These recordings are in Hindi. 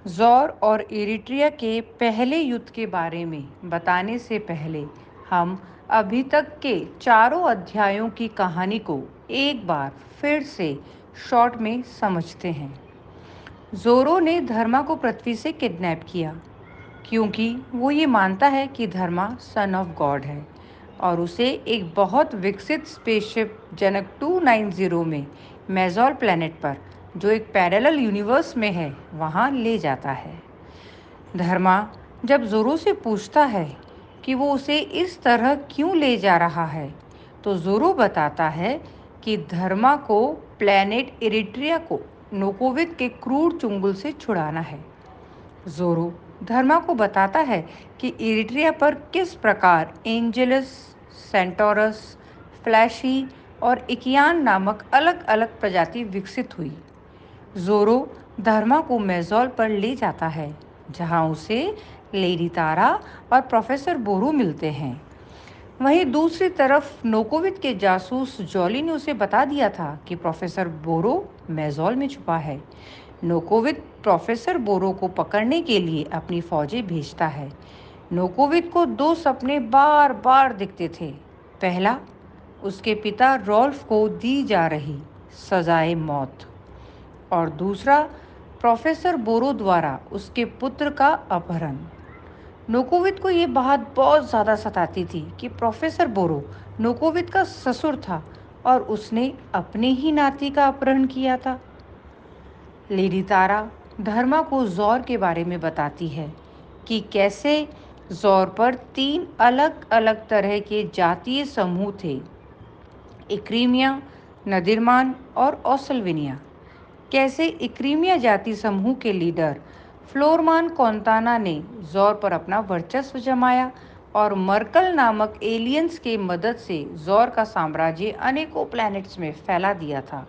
ज़ौर और इरिट्रिया के पहले युद्ध के बारे में बताने से पहले हम अभी तक के चारों अध्यायों की कहानी को एक बार फिर से शॉर्ट में समझते हैं। ज़ोरो ने धर्मा को पृथ्वी से किडनैप किया क्योंकि वो ये मानता है कि धर्मा सन ऑफ गॉड है और उसे एक बहुत विकसित स्पेसशिप जनक 290 में मेजॉल प्लैनेट पर, जो एक पैरेलल यूनिवर्स में है, वहाँ ले जाता है। धर्मा जब ज़ोरो से पूछता है कि वो उसे इस तरह क्यों ले जा रहा है, तो ज़ोरो बताता है कि धर्मा को प्लैनेट इरिट्रिया को नोकोविक के क्रूर चुंगल से छुड़ाना है। ज़ोरो धर्मा को बताता है कि इरिट्रिया पर किस प्रकार एंजेलस, सेंटोरस, फ्लैशी और इकियान नामक अलग अलग प्रजाति विकसित हुई। ज़ोरो धर्मा को मेजॉल पर ले जाता है, जहां उसे लेडी तारा और प्रोफेसर बोरो मिलते हैं। वहीं दूसरी तरफ नोकोविक के जासूस जॉली ने उसे बता दिया था कि प्रोफेसर बोरो मेजॉल में छुपा है। नोकोविक प्रोफेसर बोरो को पकड़ने के लिए अपनी फौजें भेजता है। नोकोविक को दो सपने बार बार दिखते थे। पहला, उसके पिता रॉल्फ को दी जा रही सजाए मौत, और दूसरा, प्रोफेसर बोरो द्वारा उसके पुत्र का अपहरण। नोकोविक को ये बात बहुत ज़्यादा सताती थी कि प्रोफेसर बोरो नोकोविक का ससुर था और उसने अपने ही नाती का अपहरण किया था। लेडी तारा धर्मा को ज़ौर के बारे में बताती है कि कैसे ज़ौर पर 3 अलग अलग तरह के जातीय समूह थे: इक्रीमिया, नदिरमान और ओसलविनिया। कैसे इक्रीमिया जाति समूह के लीडर फ्लोरमान कॉन्ताना ने ज़ौर पर अपना वर्चस्व जमाया और मर्कल नामक एलियंस के मदद से ज़ौर का साम्राज्य अनेकों प्लैनेट्स में फैला दिया था।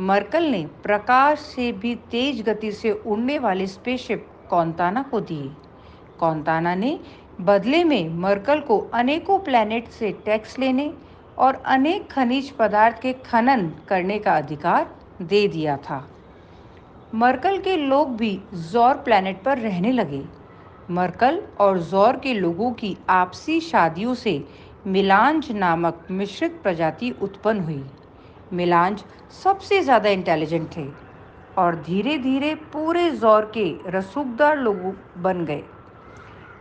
मर्कल ने प्रकाश से भी तेज गति से उड़ने वाले स्पेसशिप कॉन्ताना को दिए। कॉन्ताना ने बदले में मर्कल को अनेकों प्लैनेट से टैक्स लेने और अनेक खनिज पदार्थ के खनन करने का अधिकार दे दिया था। मर्कल के लोग भी ज़ौर प्लैनेट पर रहने लगे। मर्कल और ज़ौर के लोगों की आपसी शादियों से मिलांज नामक मिश्रित प्रजाति उत्पन्न हुई। मिलांज सबसे ज़्यादा इंटेलिजेंट थे और धीरे धीरे पूरे ज़ौर के रसूखदार लोग बन गए।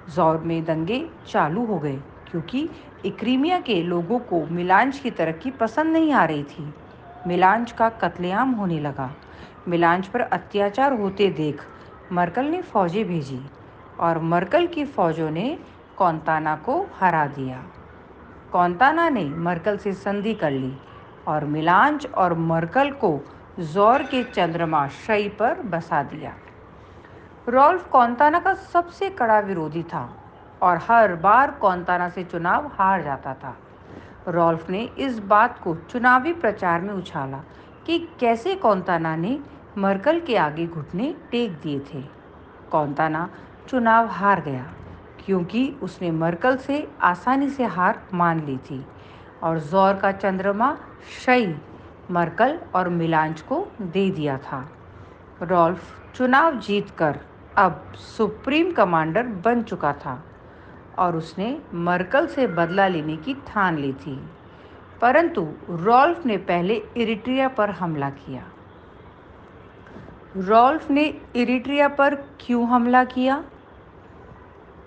ज़ौर में दंगे चालू हो गए क्योंकि इक्रीमिया के लोगों को मिलांज की तरक्की पसंद नहीं आ रही थी। मिलांज का कत्लेआम होने लगा। मिलांज पर अत्याचार होते देख मर्कल ने फौजें भेजी और मर्कल की फौजों ने कॉन्ताना को हरा दिया। कॉन्ताना ने मर्कल से संधि कर ली और मिलांज और मर्कल को ज़ौर के चंद्रमा शई पर बसा दिया। रॉल्फ कॉन्ताना का सबसे कड़ा विरोधी था और हर बार कॉन्ताना से चुनाव हार जाता था। रॉल्फ ने इस बात को चुनावी प्रचार में उछाला कि कैसे कॉन्ताना ने मर्कल के आगे घुटने टेक दिए थे। कॉन्ताना चुनाव हार गया क्योंकि उसने मर्कल से आसानी से हार मान ली थी और ज़ौर का चंद्रमा शई मर्कल और मिलांज को दे दिया था। रॉल्फ चुनाव जीतकर अब सुप्रीम कमांडर बन चुका था और उसने मर्कल से बदला लेने की ठान ली थी। परंतु रॉल्फ ने पहले इरिट्रिया पर हमला किया। रॉल्फ ने इरिट्रिया पर क्यों हमला किया?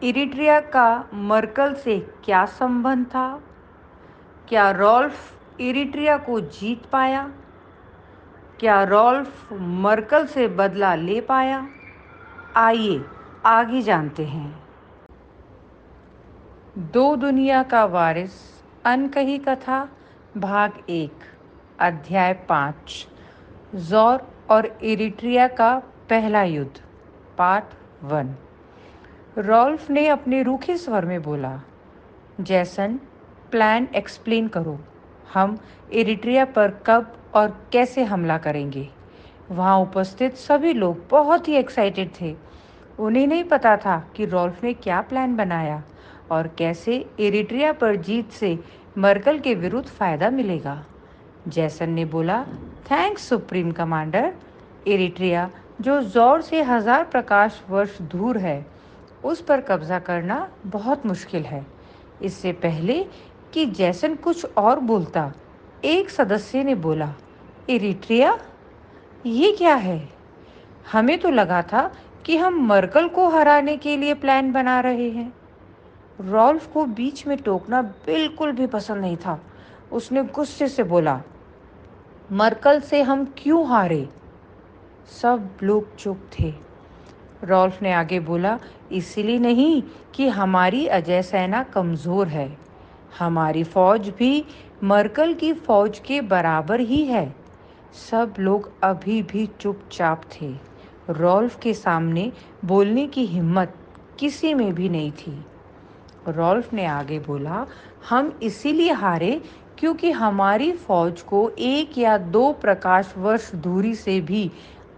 इरिट्रिया का मर्कल से क्या संबंध था? क्या रॉल्फ इरिट्रिया को जीत पाया? क्या रॉल्फ मर्कल से बदला ले पाया? आइए आगे जानते हैं। दो दुनिया का वारिस, अनकही कथा, भाग 1, अध्याय 5, ज़ौर और इरिट्रिया का पहला युद्ध, पार्ट 1। रॉल्फ ने अपने रूखे स्वर में बोला, जैसन, प्लान एक्सप्लेन करो। हम इरिट्रिया पर कब और कैसे हमला करेंगे? वहाँ उपस्थित सभी लोग बहुत ही एक्साइटेड थे। उन्हें नहीं पता था कि रॉल्फ ने क्या प्लान बनाया और कैसे इरिट्रिया पर जीत से मर्कल के विरुद्ध फ़ायदा मिलेगा। जैसन ने बोला, थैंक्स सुप्रीम कमांडर। इरिट्रिया जो ज़ोर से 1000 प्रकाश वर्ष दूर है, उस पर कब्जा करना बहुत मुश्किल है। इससे पहले कि जैसन कुछ और बोलता, एक सदस्य ने बोला, इरिट्रिया? ये क्या है? हमें तो लगा था कि हम मर्कल को हराने के लिए प्लान बना रहे हैं। रॉल्फ को बीच में टोकना बिल्कुल भी पसंद नहीं था। उसने गुस्से से बोला, मर्कल से हम क्यों हारे? सब लोग चुप थे। रॉल्फ ने आगे बोला, इसलिए नहीं कि हमारी अजय सेना कमज़ोर है। हमारी फौज भी मर्कल की फौज के बराबर ही है। सब लोग अभी भी चुपचाप थे। रॉल्फ के सामने बोलने की हिम्मत किसी में भी नहीं थी। रॉल्फ ने आगे बोला, हम इसीलिए हारे क्योंकि हमारी फौज को 1 या 2 प्रकाश वर्ष दूरी से भी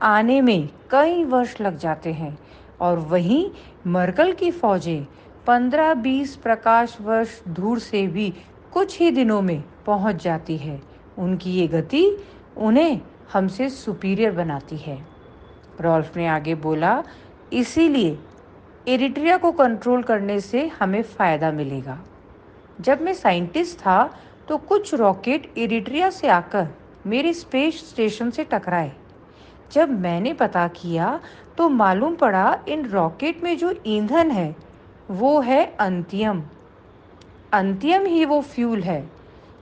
आने में कई वर्ष लग जाते हैं, और वहीं मर्कल की फौजें 15-20 प्रकाश वर्ष दूर से भी कुछ ही दिनों में पहुंच जाती है। उनकी ये गति उन्हें हमसे सुपीरियर बनाती है। रॉल्फ ने आगे बोला, इसीलिए एरिट्रिया को कंट्रोल करने से हमें फ़ायदा मिलेगा। जब मैं साइंटिस्ट था तो कुछ रॉकेट एरिट्रिया से आकर मेरे स्पेस स्टेशन से टकराए। जब मैंने पता किया तो मालूम पड़ा इन रॉकेट में जो ईंधन है वो है अंतियम। अंतियम ही वो फ्यूल है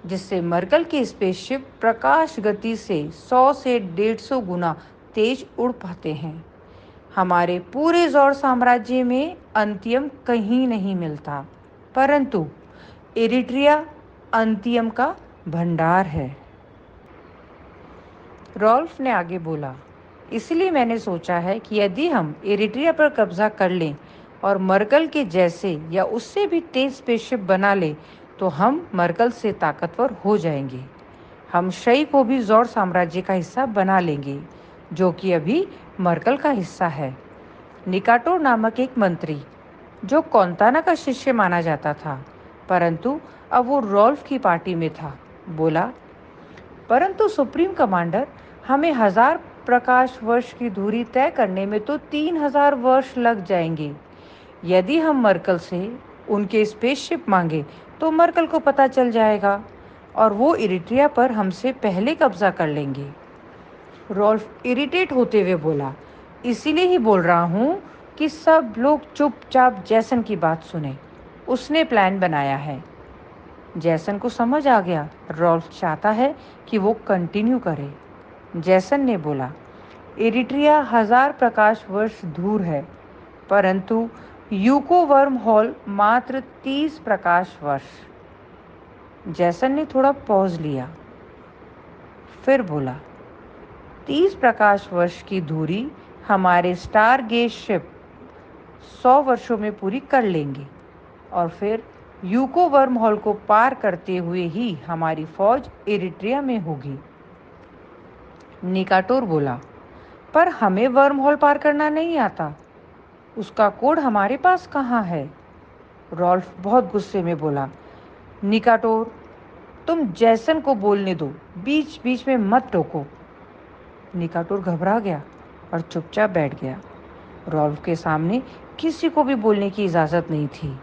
जिससे मर्कल के स्पेसशिप प्रकाश गति से 100 से 150 गुना तेज उड़ पाते हैं। हमारे पूरे ज़ौर साम्राज्य में अंतियम कहीं नहीं मिलता, परंतु एरिट्रिया अंतियम का भंडार है। रॉल्फ ने आगे बोला, इसलिए मैंने सोचा है कि यदि हम एरिट्रिया पर कब्जा कर लें और मर्कल के जैसे या उससे भी तेज स्पेसशिप बना लें तो हम मर्कल से ताकतवर हो जाएंगे। हम शई को भी ज़ौर साम्राज्य का हिस्सा बना लेंगे, जो कि अभी मर्कल का हिस्सा है। निकाटोर नामक एक मंत्री, जो कौंताना का शिष्य माना जाता था, परंतु अब वो रॉल्फ की पार्टी में था, बोला, परंतु सुप्रीम कमांडर, हमें 1000 प्रकाश वर्ष की दूरी तय करने में तो 3000 वर्ष लग जाएंगे। यदि हम मर्कल से उनके स्पेसशिप मांगे तो मर्कल को पता चल जाएगा और वो इरिट्रिया पर हमसे पहले कब्जा कर लेंगे। रॉल्फ इरिटेट होते हुए बोला, इसीलिए ही बोल रहा हूँ कि सब लोग चुपचाप जैसन की बात सुने। उसने प्लान बनाया है। जैसन को समझ आ गया रॉल्फ चाहता है कि वो कंटिन्यू करे। जैसन ने बोला, एरिट्रिया 1000 प्रकाश वर्ष दूर है, परंतु यूको वर्म हॉल मात्र 30 प्रकाश वर्ष। जैसन ने थोड़ा पॉज लिया, फिर बोला, 30 प्रकाश वर्ष की दूरी हमारे स्टार गेज शिप 100 वर्षों में पूरी कर लेंगे और फिर यूको वर्म हॉल को पार करते हुए ही हमारी फौज एरिट्रिया में होगी। निकाटोर बोला, पर हमें वर्म हॉल पार करना नहीं आता। उसका कोड हमारे पास कहाँ है? रॉल्फ बहुत गुस्से में बोला, निकाटोर, तुम जैसन को बोलने दो, बीच बीच में मत टोको। निकाटोर घबरा गया और चुपचाप बैठ गया। रॉल्फ के सामने किसी को भी बोलने की इजाज़त नहीं थी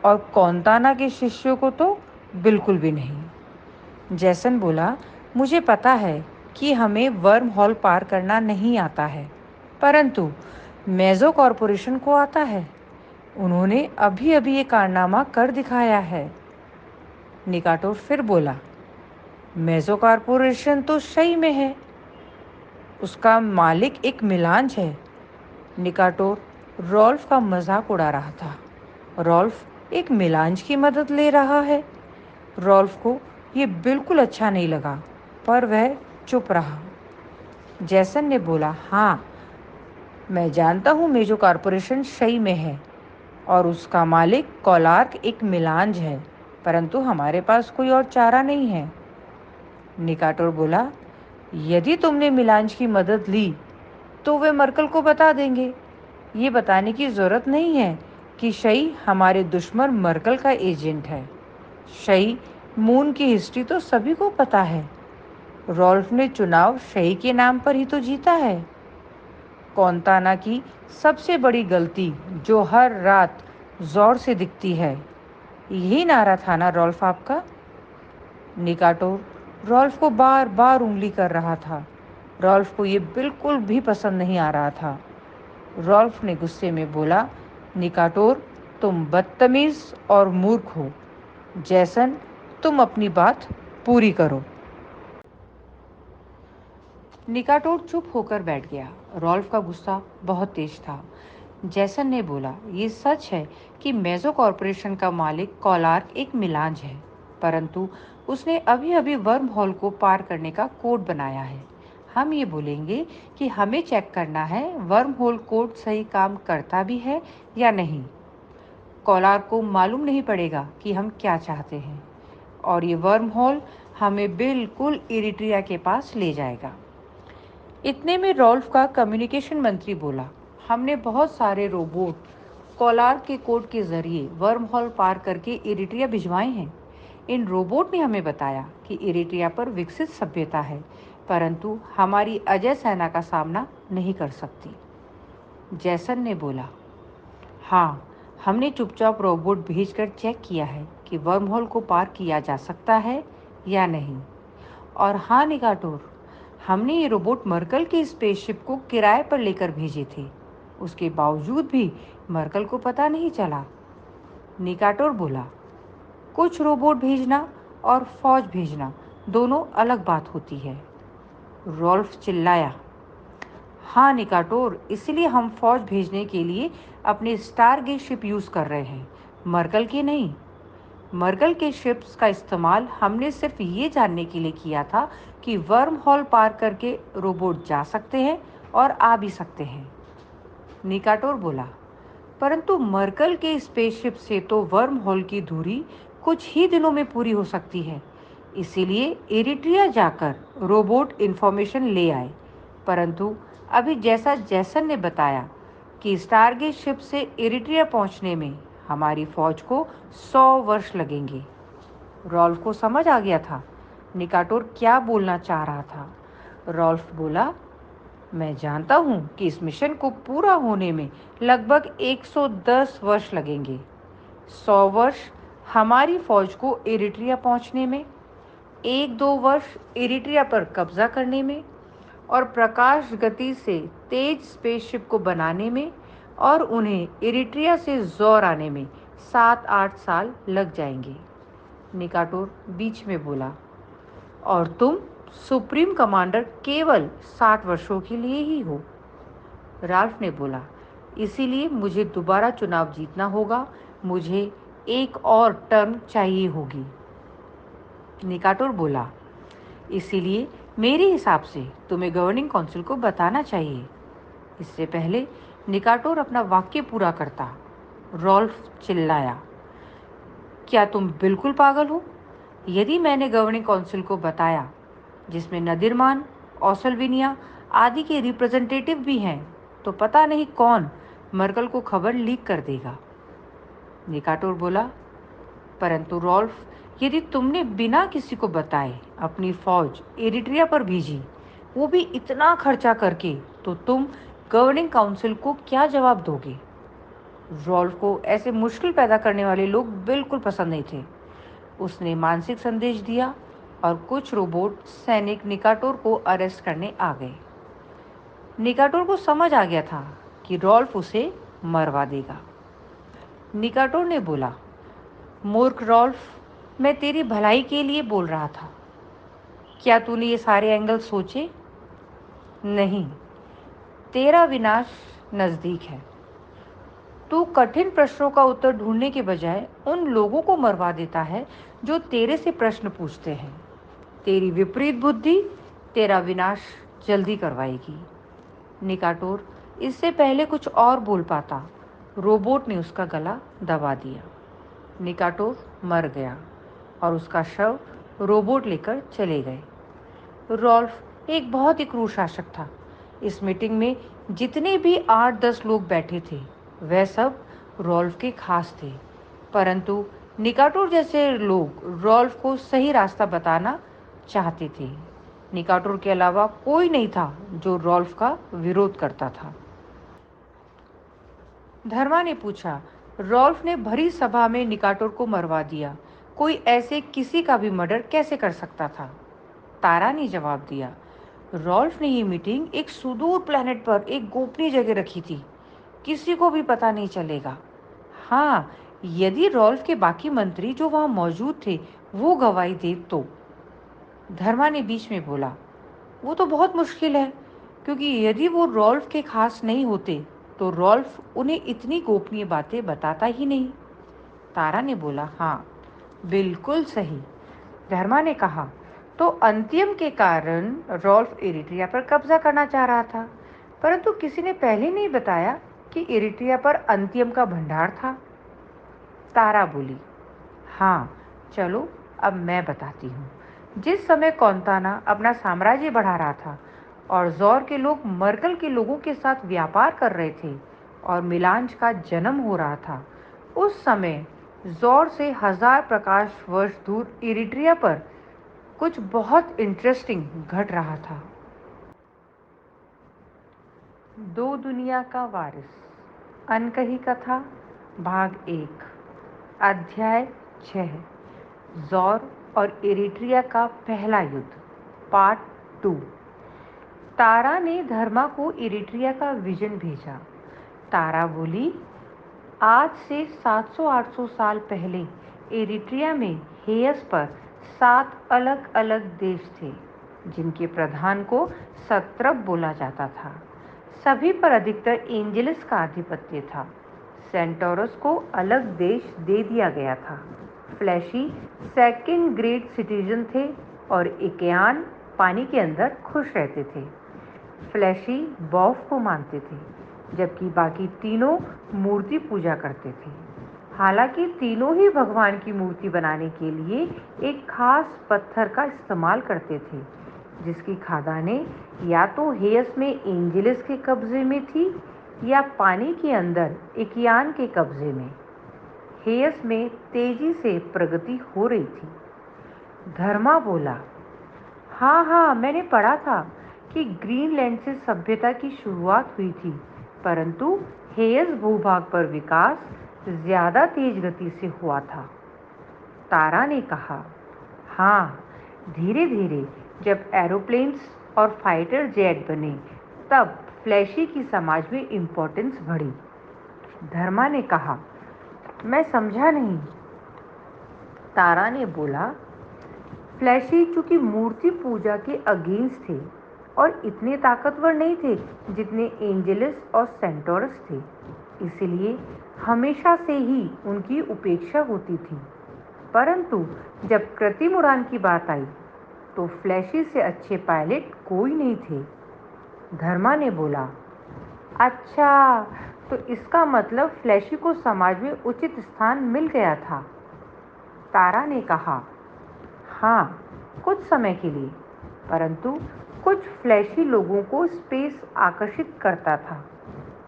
और कौंताना के शिष्यों को तो बिल्कुल भी नहीं। जैसन बोला, मुझे पता है कि हमें वर्म हॉल पार करना नहीं आता है, परंतु मेजो कॉरपोरेशन को आता है। उन्होंने अभी अभी ये कारनामा कर दिखाया है। निकाटोर फिर बोला, मेजो कॉरपोरेशन तो शई में है, उसका मालिक एक मिलांज है। निकाटोर रॉल्फ का मजाक उड़ा रहा था। रॉल्फ एक मिलांज की मदद ले रहा है। रॉल्फ को ये बिल्कुल अच्छा नहीं लगा, पर वह चुप रहा। जैसन ने बोला, हाँ, मैं जानता हूँ मेजो कॉरपोरेशन शई में है और उसका मालिक कोलार्क एक मिलांज है, परंतु हमारे पास कोई और चारा नहीं है। निकाटोर बोला, यदि तुमने मिलांज की मदद ली तो वे मर्कल को बता देंगे। ये बताने की ज़रूरत नहीं है कि शई हमारे दुश्मन मर्कल का एजेंट है। शई मून की हिस्ट्री तो सभी को पता है। रॉल्फ ने चुनाव शई के नाम पर ही तो जीता है। कौंताना की सबसे बड़ी गलती जो हर रात जोर से दिखती है, यही नारा था ना रॉल्फ आपका? निकाटोर रॉल्फ को बार बार उंगली कर रहा था। रॉल्फ को ये बिल्कुल भी पसंद नहीं आ रहा था। रॉल्फ ने गुस्से में बोला, निकाटोर, तुम बदतमीज और मूर्ख हो। जैसन, तुम अपनी बात पूरी करो। निकाटोर चुप होकर बैठ गया। रॉल्फ का गुस्सा बहुत तेज था। जैसन ने बोला, ये सच है कि मेजो कॉरपोरेशन का मालिक कॉलार्क एक मिलांज है, परंतु उसने अभी अभी वर्म हॉल को पार करने का कोड बनाया है। हम ये बोलेंगे कि हमें चेक करना है वर्म होल कोड सही काम करता भी है या नहीं। कॉलार्क को मालूम नहीं पड़ेगा कि हम क्या चाहते हैं, और ये वर्म हॉल हमें बिल्कुल इरिट्रिया के पास ले जाएगा। इतने में रॉल्फ का कम्युनिकेशन मंत्री बोला, हमने बहुत सारे रोबोट कोलार के कोड के जरिए वर्म हॉल पार करके इरिट्रिया भिजवाए हैं। इन रोबोट ने हमें बताया कि इरिट्रिया पर विकसित सभ्यता है, परंतु हमारी अजय सेना का सामना नहीं कर सकती। जैसन ने बोला, हाँ, हमने चुपचाप रोबोट भेजकर चेक किया है कि वर्म हॉल को पार किया जा सकता है या नहीं। और हाँ निकाटोर, हमने ये रोबोट मर्कल की स्पेसशिप को किराए पर लेकर भेजे थे। उसके बावजूद भी मर्कल को पता नहीं चला। निकाटोर बोला, कुछ रोबोट भेजना और फौज भेजना दोनों अलग बात होती है। रॉल्फ चिल्लाया, हाँ निकाटोर, इसलिए हम फौज भेजने के लिए अपने स्टारगेट शिप यूज़ कर रहे हैं, मर्कल के नहीं। मर्गल के शिप्स का इस्तेमाल हमने सिर्फ ये जानने के लिए किया था कि वर्म हॉल पार करके रोबोट जा सकते हैं और आ भी सकते हैं। निकाटोर बोला, परंतु मर्कल के स्पेसशिप से तो वर्म हॉल की दूरी कुछ ही दिनों में पूरी हो सकती है, इसीलिए इरिट्रिया जाकर रोबोट इंफॉर्मेशन ले आए। परंतु अभी जैसा जैसन ने बताया कि स्टारगेट शिप से इरिट्रिया पहुंचने में हमारी फौज को 100 वर्ष लगेंगे। रॉल्फ को समझ आ गया था निकाटोर क्या बोलना चाह रहा था। रॉल्फ बोला, मैं जानता हूँ कि इस मिशन को पूरा होने में लगभग 110 वर्ष लगेंगे। 100 वर्ष हमारी फौज को इरिट्रिया पहुंचने में, 1-2 वर्ष इरिट्रिया पर कब्जा करने में, और प्रकाश गति से तेज स्पेसशिप को बनाने में, और उन्हें इरिट्रिया से जोर आने में 7-8 साल लग जाएंगे। निकाटोर बीच में बोला, और तुम सुप्रीम कमांडर केवल 60 वर्षों के लिए ही हो। राल्फ ने बोला, इसीलिए मुझे दोबारा चुनाव जीतना होगा, मुझे एक और टर्म चाहिए होगी। निकाटोर बोला, इसीलिए मेरे हिसाब से तुम्हें गवर्निंग काउंसिल को बताना चाहिए। इससे पहले निकाटोर अपना वाक्य पूरा करता, रॉल्फ चिल्लाया, क्या तुम बिल्कुल पागल हो? यदि मैंने गवर्निंग काउंसिल को बताया, जिसमें नदिरमान, ओसलविनिया आदि के रिप्रेजेंटेटिव भी हैं, तो पता नहीं कौन मर्कल को खबर लीक कर देगा। निकाटोर बोला, परंतु रॉल्फ, यदि तुमने बिना किसी को बताए अपनी फौज इरिट्रिया पर भेजी, वो भी इतना खर्चा करके, तो तुम गवर्निंग काउंसिल को क्या जवाब दोगे? रॉल्फ को ऐसे मुश्किल पैदा करने वाले लोग बिल्कुल पसंद नहीं थे। उसने मानसिक संदेश दिया और कुछ रोबोट सैनिक निकाटोर को अरेस्ट करने आ गए। निकाटोर को समझ आ गया था कि रॉल्फ उसे मरवा देगा। निकाटोर ने बोला, मूर्ख रॉल्फ, मैं तेरी भलाई के लिए बोल रहा था। क्या तूने ये सारे एंगल सोचे? नहीं, तेरा विनाश नज़दीक है। तू कठिन प्रश्नों का उत्तर ढूंढने के बजाय उन लोगों को मरवा देता है जो तेरे से प्रश्न पूछते हैं। तेरी विपरीत बुद्धि तेरा विनाश जल्दी करवाएगी। निकाटोर इससे पहले कुछ और बोल पाता, रोबोट ने उसका गला दबा दिया। निकाटोर मर गया और उसका शव रोबोट लेकर चले गए। रॉल्फ एक बहुत ही क्रूर शासक था। इस मीटिंग में जितने भी 8-10 लोग बैठे थे, वह सब रॉल्फ के खास थे, परंतु निकाटोर जैसे लोग रॉल्फ को सही रास्ता बताना चाहते थे। निकाटोर के अलावा कोई नहीं था जो रॉल्फ का विरोध करता था। धर्मा ने पूछा। रॉल्फ ने भरी सभा में निकाटोर को मरवा दिया। कोई ऐसे किसी का भी मर्डर कैसे कर सकता था? तारा ने जवाब दिया। रॉल्फ ने ये मीटिंग एक सुदूर प्लेनेट पर एक गोपनीय जगह रखी थी। किसी को भी पता नहीं चलेगा। हाँ, यदि रॉल्फ के बाकी मंत्री जो वहां मौजूद थे वो गवाही दे तो। धर्मा ने बीच में बोला। वो तो बहुत मुश्किल है, क्योंकि यदि वो रॉल्फ के खास नहीं होते तो रॉल्फ उन्हें इतनी गोपनीय बातें बताता ही नहीं। तारा ने बोला, हाँ, बिल्कुल सही। धर्मा ने कहा, तो अंतिम के कारण रॉल्फ इरिट्रिया पर कब्जा करना चाह रहा था, परंतु किसी ने पहले नहीं बताया कि इरिट्रिया पर अंतिम का भंडार था। तारा बोली, हाँ, चलो अब मैं बताती हूँ। जिस समय कौंताना अपना साम्राज्य बढ़ा रहा था और ज़ौर के लोग मर्गल के लोगों के साथ व्यापार कर रहे थे और मिलांज का जन्म हो रहा था, उस समय ज़ौर से 1000 प्रकाश वर्ष दूर इरिट्रिया पर कुछ बहुत इंटरेस्टिंग घट रहा था। दो दुनिया का वारिस, अनकही कथा, भाग 1, अध्याय 6, ज़ौर और इरिट्रिया का पहला युद्ध, पार्ट 2। तारा ने धर्मा को इरिट्रिया का विजन भेजा। तारा बोली, आज से 700-800 साल पहले इरिट्रिया में हेयस पर 7 अलग अलग देश थे, जिनके प्रधान को सत्रप बोला जाता था। सभी पर अधिकतर एंजेलिस का आधिपत्य था। सेंटोरस को अलग देश दे दिया गया था। फ्लैशी सेकंड ग्रेड सिटीजन थे और इकेयान पानी के अंदर खुश रहते थे। फ्लैशी बॉफ को मानते थे, जबकि बाकी तीनों मूर्ति पूजा करते थे। हालांकि तीनों ही भगवान की मूर्ति बनाने के लिए एक खास पत्थर का इस्तेमाल करते थे, जिसकी खदानें या तो हेयस में एंजेलिस के कब्जे में थी या पानी के अंदर इकियान के कब्जे में। हेयस में तेजी से प्रगति हो रही थी। धर्मा बोला, हाँ हाँ, मैंने पढ़ा था कि ग्रीनलैंड से सभ्यता की शुरुआत हुई थी, परंतु हेयस भूभाग पर विकास ज्यादा तेज गति से हुआ था। तारा ने कहा, हाँ, धीरे धीरे जब एरोप्लेन्स और फाइटर जेट बने तब फ्लैशी की समाज में इम्पोर्टेंस बढ़ी। धर्मा ने कहा, मैं समझा नहीं। तारा ने बोला, फ्लैशी चूंकि मूर्ति पूजा के अगेंस्ट थे और इतने ताकतवर नहीं थे जितने एंजेलिस और सेंटोरस थे, इसलिए हमेशा से ही उनकी उपेक्षा होती थी। परंतु जब कृत्रिम उड़ान की बात आई तो फ्लैशी से अच्छे पायलट कोई नहीं थे। धर्मा ने बोला, अच्छा, तो इसका मतलब फ्लैशी को समाज में उचित स्थान मिल गया था। तारा ने कहा, हाँ, कुछ समय के लिए, परंतु कुछ फ्लैशी लोगों को स्पेस आकर्षित करता था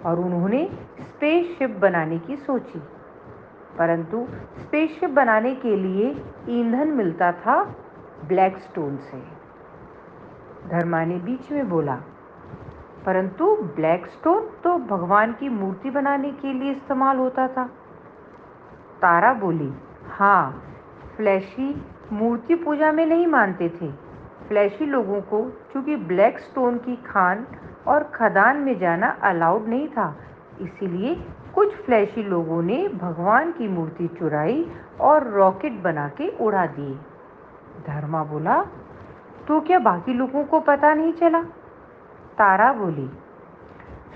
और उन्होंने स्पेसशिप बनाने की सोची, परंतु स्पेसशिप बनाने के लिए ईंधन मिलता था ब्लैकस्टोन से। धर्मा ने बीच में बोला, परंतु ब्लैकस्टोन तो भगवान की मूर्ति बनाने के लिए इस्तेमाल होता था। तारा बोली, हाँ, फ्लैशी मूर्ति पूजा में नहीं मानते थे। फ्लैशी लोगों को चूंकि ब्लैक स्टोन की खान और खदान में जाना अलाउड नहीं था, इसीलिए कुछ फ्लैशी लोगों ने भगवान की मूर्ति चुराई और रॉकेट बना के उड़ा दिए। धर्मा बोला, तो क्या बाकी लोगों को पता नहीं चला? तारा बोली,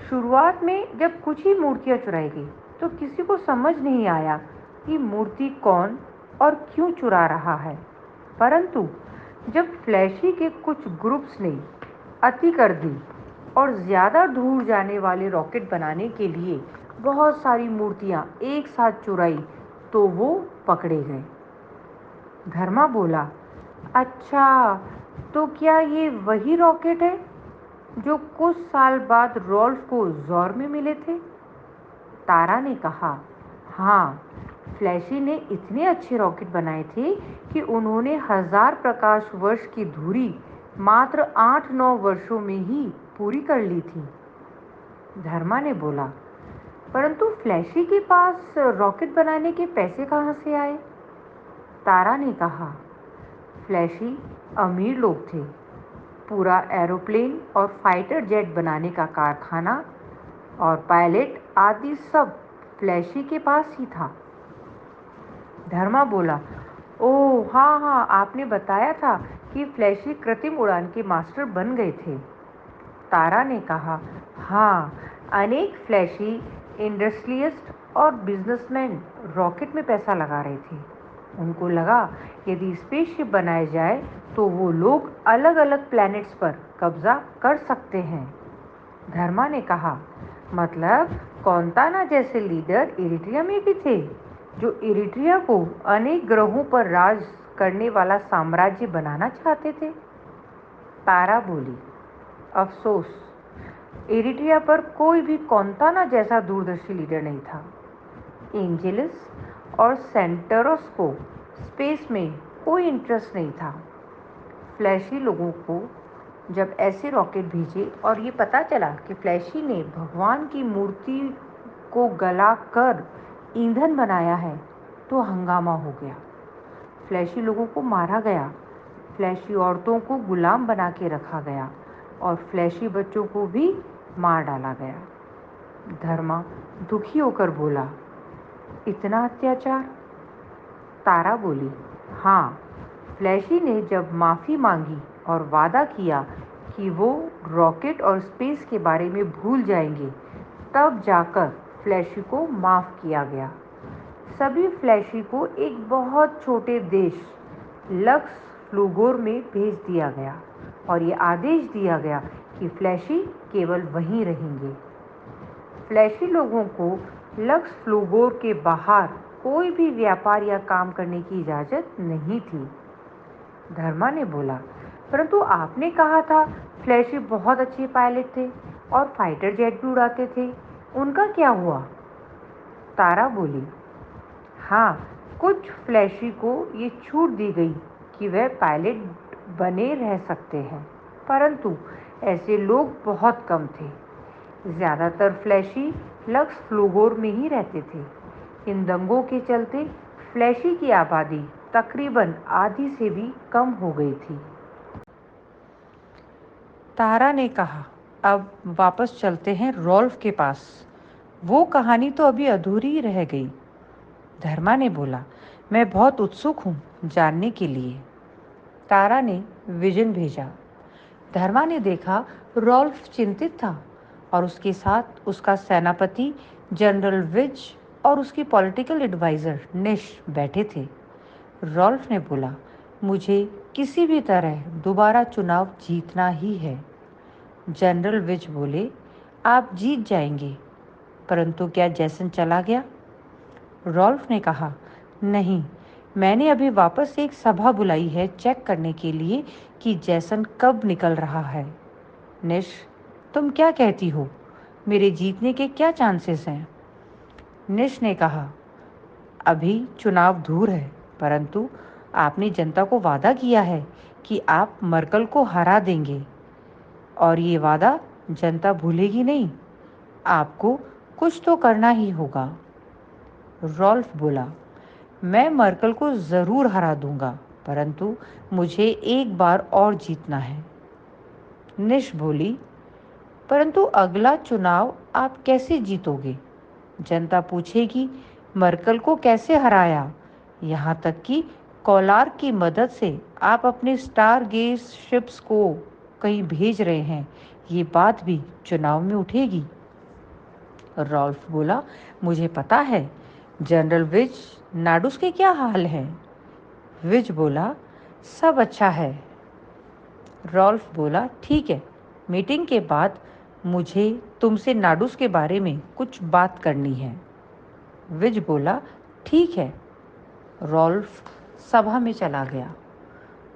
शुरुआत में जब कुछ ही मूर्तियां चुराई गई तो किसी को समझ नहीं आया कि मूर्ति कौन और क्यों चुरा रहा है, परंतु जब फ्लैशी के कुछ ग्रुप्स ने अति कर दी और ज़्यादा दूर जाने वाले रॉकेट बनाने के लिए बहुत सारी मूर्तियां एक साथ चुराई तो वो पकड़े गए। धर्मा बोला, अच्छा, तो क्या ये वही रॉकेट है जो कुछ साल बाद रॉल्फ को ज़ौर में मिले थे? तारा ने कहा, हाँ, फ्लैशी ने इतने अच्छे रॉकेट बनाए थे कि उन्होंने 1000 प्रकाश वर्ष की दूरी मात्र 8-9 वर्षों में ही पूरी कर ली थी। धर्मा ने बोला, परंतु फ्लैशी के पास रॉकेट बनाने के पैसे कहाँ से आए? तारा ने कहा, फ्लैशी अमीर लोग थे। पूरा एरोप्लेन और फाइटर जेट बनाने का कारखाना और पायलट आदि सब फ्लैशी के पास ही था। धर्मा बोला, ओह हाँ हाँ, आपने बताया था कि फ्लैशी कृत्रिम उड़ान के मास्टर बन गए थे। तारा ने कहा, हाँ, अनेक फ्लैशी इंडस्ट्रियलिस्ट और बिजनेसमैन रॉकेट में पैसा लगा रहे थे। उनको लगा यदि स्पेसशिप बनाए जाए तो वो लोग अलग अलग प्लैनेट्स पर कब्जा कर सकते हैं। धर्मा ने कहा, मतलब कौंताना जैसे लीडर इरिट्रिया में भी थे, जो इरिट्रिया को अनेक ग्रहों पर राज करने वाला साम्राज्य बनाना चाहते थे। तारा बोली, अफसोस, इरिट्रिया पर कोई भी कौंताना जैसा दूरदर्शी लीडर नहीं था। एंजेलिस और सेंटरोस को स्पेस में कोई इंटरेस्ट नहीं था। फ्लैशी लोगों को जब ऐसे रॉकेट भेजे और ये पता चला कि फ्लैशी ने भगवान की मूर्ति को गला कर ईंधन बनाया है, तो हंगामा हो गया। फ्लैशी लोगों को मारा गया, फ्लैशी औरतों को गुलाम बना के रखा गया और फ्लैशी बच्चों को भी मार डाला गया। धर्मा दुखी होकर बोला, इतना अत्याचार? तारा बोली, हाँ, फ्लैशी ने जब माफ़ी मांगी और वादा किया कि वो रॉकेट और स्पेस के बारे में भूल जाएंगे, तब जाकर फ्लैशी को माफ़ किया गया। सभी फ्लैशी को एक बहुत छोटे देश लक्स फ्लूगोर में भेज दिया गया और ये आदेश दिया गया कि फ्लैशी केवल वहीं रहेंगे। फ्लैशी लोगों को लक्स फ्लूगोर के बाहर कोई भी व्यापार या काम करने की इजाज़त नहीं थी। धर्मा ने बोला, परंतु आपने कहा था फ्लैशी बहुत अच्छे पायलट थे और फाइटर जेट भी उड़ाते थे, उनका क्या हुआ? तारा बोली, हाँ, कुछ फ्लैशी को ये छूट दी गई कि वह पायलट बने रह सकते हैं, परंतु ऐसे लोग बहुत कम थे। ज़्यादातर फ्लैशी लक्स फ्लूगोर में ही रहते थे। इन दंगों के चलते फ्लैशी की आबादी तकरीबन आधी से भी कम हो गई थी। तारा ने कहा, अब वापस चलते हैं रॉल्फ के पास। वो कहानी तो अभी अधूरी ही रह गई। धर्मा ने बोला, मैं बहुत उत्सुक हूँ जानने के लिए। तारा ने विजन भेजा। धर्मा ने देखा रॉल्फ चिंतित था और उसके साथ उसका सेनापति जनरल विज और उसकी पॉलिटिकल एडवाइज़र निश बैठे थे। रॉल्फ ने बोला, मुझे किसी भी तरह दोबारा चुनाव जीतना ही है। जनरल विज बोले, आप जीत जाएंगे, परंतु क्या जैसन चला गया? रॉल्फ ने कहा, नहीं, मैंने अभी वापस एक सभा बुलाई है चेक करने के लिए कि जैसन कब निकल रहा है। निश, तुम क्या कहती हो? मेरे जीतने के क्या चांसेस हैं? निश ने कहा, अभी चुनाव दूर है, परंतु आपने जनता को वादा किया है कि आप मर्कल को हरा देंगे और ये वादा जनता भूलेगी नहीं। आपको कुछ तो करना ही होगा। रॉल्फ बोला, मैं मर्कल को ज़रूर हरा दूंगा, परंतु मुझे एक बार और जीतना है। निश बोली, परंतु अगला चुनाव आप कैसे जीतोगे? जनता पूछेगी, मर्कल को कैसे हराया? यहाँ तक कि कोलार की मदद से आप अपने स्टार गेज शिप्स को कहीं भेज रहे हैं, ये बात भी चुनाव में उठेगी। रॉल्फ बोला, मुझे पता है। जनरल विज, नाडुस के क्या हाल है? विज बोला, सब अच्छा है। रॉल्फ बोला, ठीक है, मीटिंग के बाद मुझे तुमसे नाडुस के बारे में कुछ बात करनी है। विज बोला, ठीक है। रॉल्फ सभा में चला गया।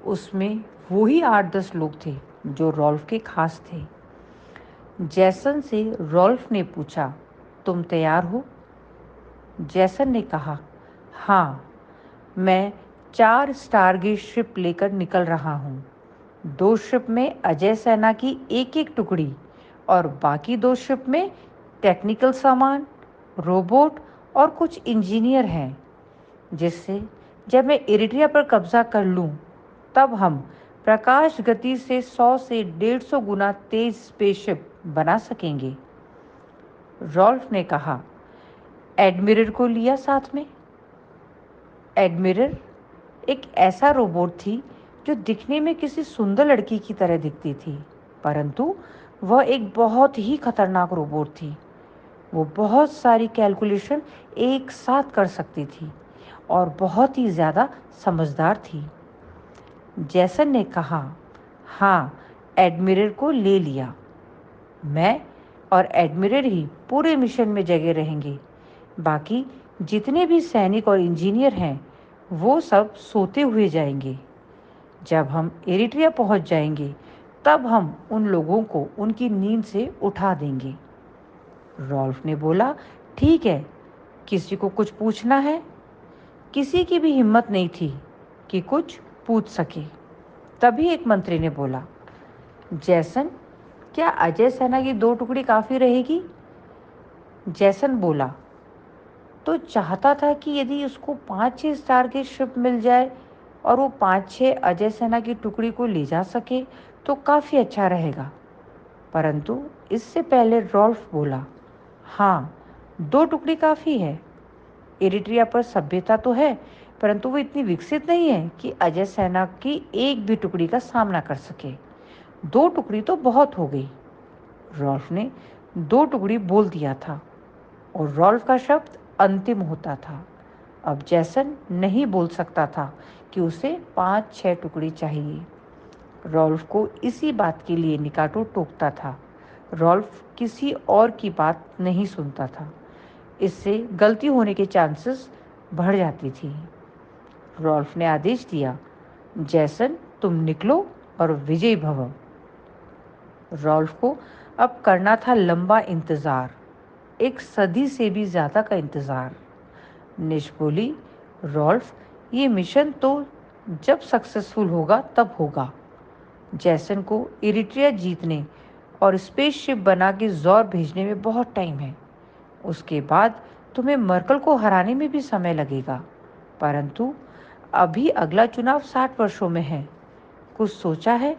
उसमें वही 8-10 लोग थे जो रॉल्फ के खास थे। जैसन से रॉल्फ ने पूछा, तुम तैयार हो? जैसन ने कहा, हाँ, मैं 4 स्टारगेट शिप लेकर निकल रहा हूँ। 2 शिप में अजय सेना की एक-एक टुकड़ी और बाकी 2 शिप में टेक्निकल सामान, रोबोट और कुछ इंजीनियर हैं, जिससे जब मैं इरिट्रिया पर कब्जा कर लूं, तब हम प्रकाश गति से 100 से 150 गुना तेज स्पेसशिप बना सकेंगे। रॉल्फ ने कहा। एडमिरर को लिया साथ में। एडमिरर एक ऐसा रोबोट थी जो दिखने में किसी सुंदर लड़की की तरह दिखती थी, परंतु वह एक बहुत ही खतरनाक रोबोट थी। वो बहुत सारी कैलकुलेशन एक साथ कर सकती थी और बहुत ही ज़्यादा समझदार थी। जैसन ने कहा, हाँ, एडमिरर को ले लिया। मैं और एडमिरर ही पूरे मिशन में जगह रहेंगे। बाकी जितने भी सैनिक और इंजीनियर हैं, वो सब सोते हुए जाएंगे। जब हम एरिट्रिया पहुंच जाएंगे, तब हम उन लोगों को उनकी नींद से उठा देंगे। रॉल्फ ने बोला, ठीक है, किसी को कुछ पूछना है? किसी की भी हिम्मत नहीं थी कि कुछ पूछ सके। तभी एक मंत्री ने बोला, जैसन, क्या अजय सेना की 2 टुकड़ी काफ़ी रहेगी? जैसन बोला, तो चाहता था कि यदि उसको 5-6 स्टार की शिप मिल जाए और वो 5-6 अजय सेना की टुकड़ी को ले जा सके तो काफ़ी अच्छा रहेगा। परंतु इससे पहले रॉल्फ बोला, हाँ, 2 टुकड़ी काफ़ी है। एरिट्रिया पर सभ्यता तो है, परंतु वो इतनी विकसित नहीं है कि अजय सेना की एक भी टुकड़ी का सामना कर सके। 2 टुकड़ी तो बहुत हो गई। रॉल्फ ने 2 टुकड़ी बोल दिया था और रॉल्फ का शब्द अंतिम होता था। अब जैसन नहीं बोल सकता था कि उसे 5-6 टुकड़ी चाहिए। रॉल्फ को इसी बात के लिए निकाटो टोकता था। रॉल्फ किसी और की बात नहीं सुनता था। इससे गलती होने के चांसेस बढ़ जाती थी। रॉल्फ ने आदेश दिया, जैसन, तुम निकलो और विजयी भव। रॉल्फ को अब करना था लंबा इंतज़ार, एक सदी से भी ज़्यादा का इंतज़ार। निश बोली, रॉल्फ, ये मिशन तो जब सक्सेसफुल होगा तब होगा। जैसन को इरिट्रिया जीतने और स्पेसशिप बना के ज़ोर भेजने में बहुत टाइम है। उसके बाद तुम्हें मर्कल को हराने में भी समय लगेगा। परंतु अभी अगला चुनाव 60 वर्षों में है। कुछ सोचा है?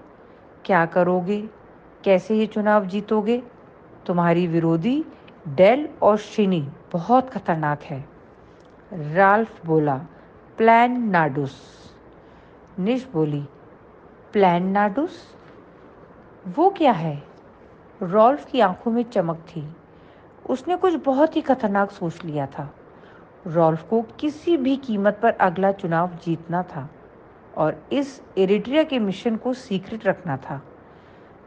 क्या करोगे? कैसे ये चुनाव जीतोगे? तुम्हारी विरोधी डेल और शिनी बहुत खतरनाक है। राल्फ बोला, प्लान नाडुस। निश बोली, प्लान नाडुस? वो क्या है? रॉल्फ की आंखों में चमक थी। उसने कुछ बहुत ही खतरनाक सोच लिया था। रॉल्फ को किसी भी कीमत पर अगला चुनाव जीतना था और इस एरिट्रिया के मिशन को सीक्रेट रखना था।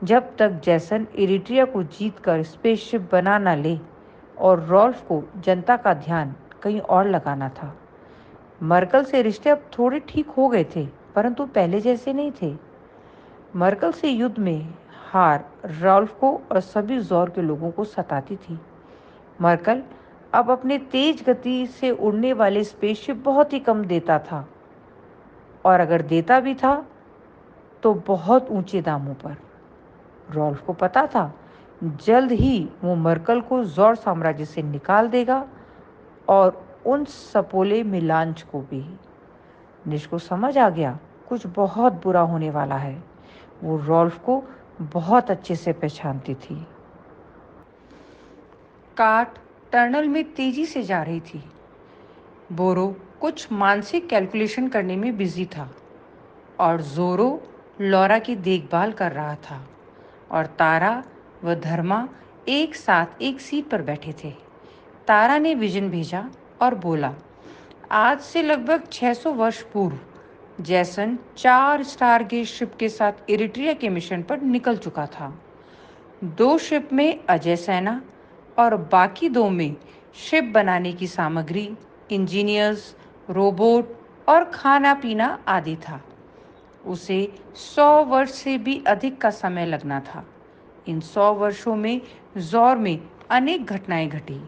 जब तक जैसन एरिट्रिया को जीतकर स्पेसशिप बना ना ले और रॉल्फ को जनता का ध्यान कहीं और लगाना था। मर्कल से रिश्ते अब थोड़े ठीक हो गए थे, परंतु पहले जैसे नहीं थे। मर्कल से युद्ध में हार रॉल्फ को और सभी ज़ोर के लोगों को सताती थी। मर्कल अब अपने तेज गति से उड़ने वाले स्पेसशिप बहुत ही कम देता था, और अगर देता भी था तो बहुत ऊंचे दामों पर। रॉल्फ को पता था, जल्द ही वो मर्कल को ज़ोर साम्राज्य से निकाल देगा और उन सपोले मिलांज को भी। निश को समझ आ गया, कुछ बहुत बुरा होने वाला है। वो रॉल्फ को बहुत अच्छे से पहचानती थी। काट टनल में तेजी से जा रही थी। बोरो कुछ मानसिक कैलकुलेशन करने में बिजी था और जोरो लॉरा की देखभाल कर रहा था, और तारा व धर्मा एक साथ एक सीट पर बैठे थे। तारा ने विजन भेजा और बोला, आज से लगभग 600 वर्ष पूर्व जैसन 4 स्टार गेट शिप के साथ इरिट्रिया के मिशन पर निकल चुका था। 2 शिप में अजय सेना और बाकी 2 में शिप बनाने की सामग्री, इंजीनियर्स, रोबोट और खाना पीना आदि था। उसे 100 वर्ष से भी अधिक का समय लगना था। इन 100 वर्षों में ज़ोर में अनेक घटनाएं घटी।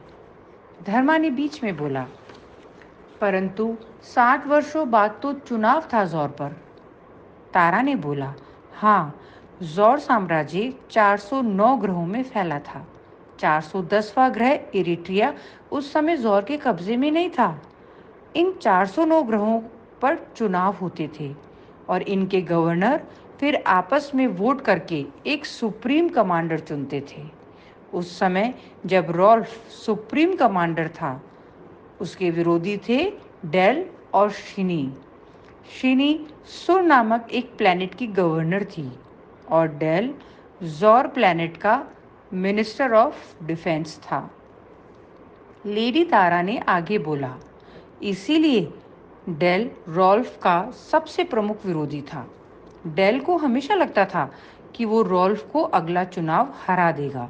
धर्मा ने बीच में बोला, परंतु 60 वर्षों बाद तो चुनाव था ज़ोर पर। तारा ने बोला, हाँ, ज़ोर साम्राज्य 409 ग्रहों में फैला था। 410वां ग्रह इरिट्रिया उस समय ज़ौर के कब्जे में नहीं था। इन 409 ग्रहों पर चुनाव होते थे और इनके गवर्नर फिर आपस में वोट करके एक सुप्रीम कमांडर चुनते थे। उस समय जब रॉल्फ सुप्रीम कमांडर था, उसके विरोधी थे डेल और शिनी। शिनी सुर नामक एक प्लैनेट की गवर्नर थी और डेल ज़ौर प्लैनेट का मिनिस्टर ऑफ डिफेंस था। लेडी तारा ने आगे बोला, इसीलिए डेल रॉल्फ का सबसे प्रमुख विरोधी था। डेल को हमेशा लगता था कि वो रॉल्फ को अगला चुनाव हरा देगा।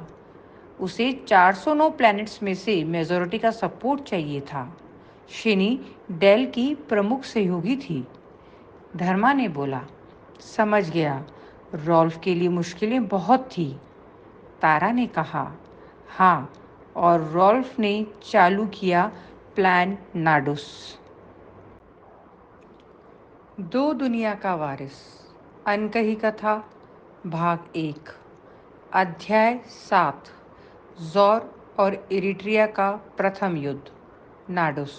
उसे 409 प्लैनेट्स में से मेजॉरिटी का सपोर्ट चाहिए था। शिनी डेल की प्रमुख सहयोगी थी। धर्मा ने बोला, समझ गया, रॉल्फ के लिए मुश्किलें बहुत थी। तारा ने कहा, हाँ, और रॉल्फ ने चालू किया प्लान नाडुस। दो दुनिया का वारिस, अनकही कथा, भाग 1, अध्याय 7, ज़ौर और इरिट्रिया का प्रथम युद्ध, नाडुस।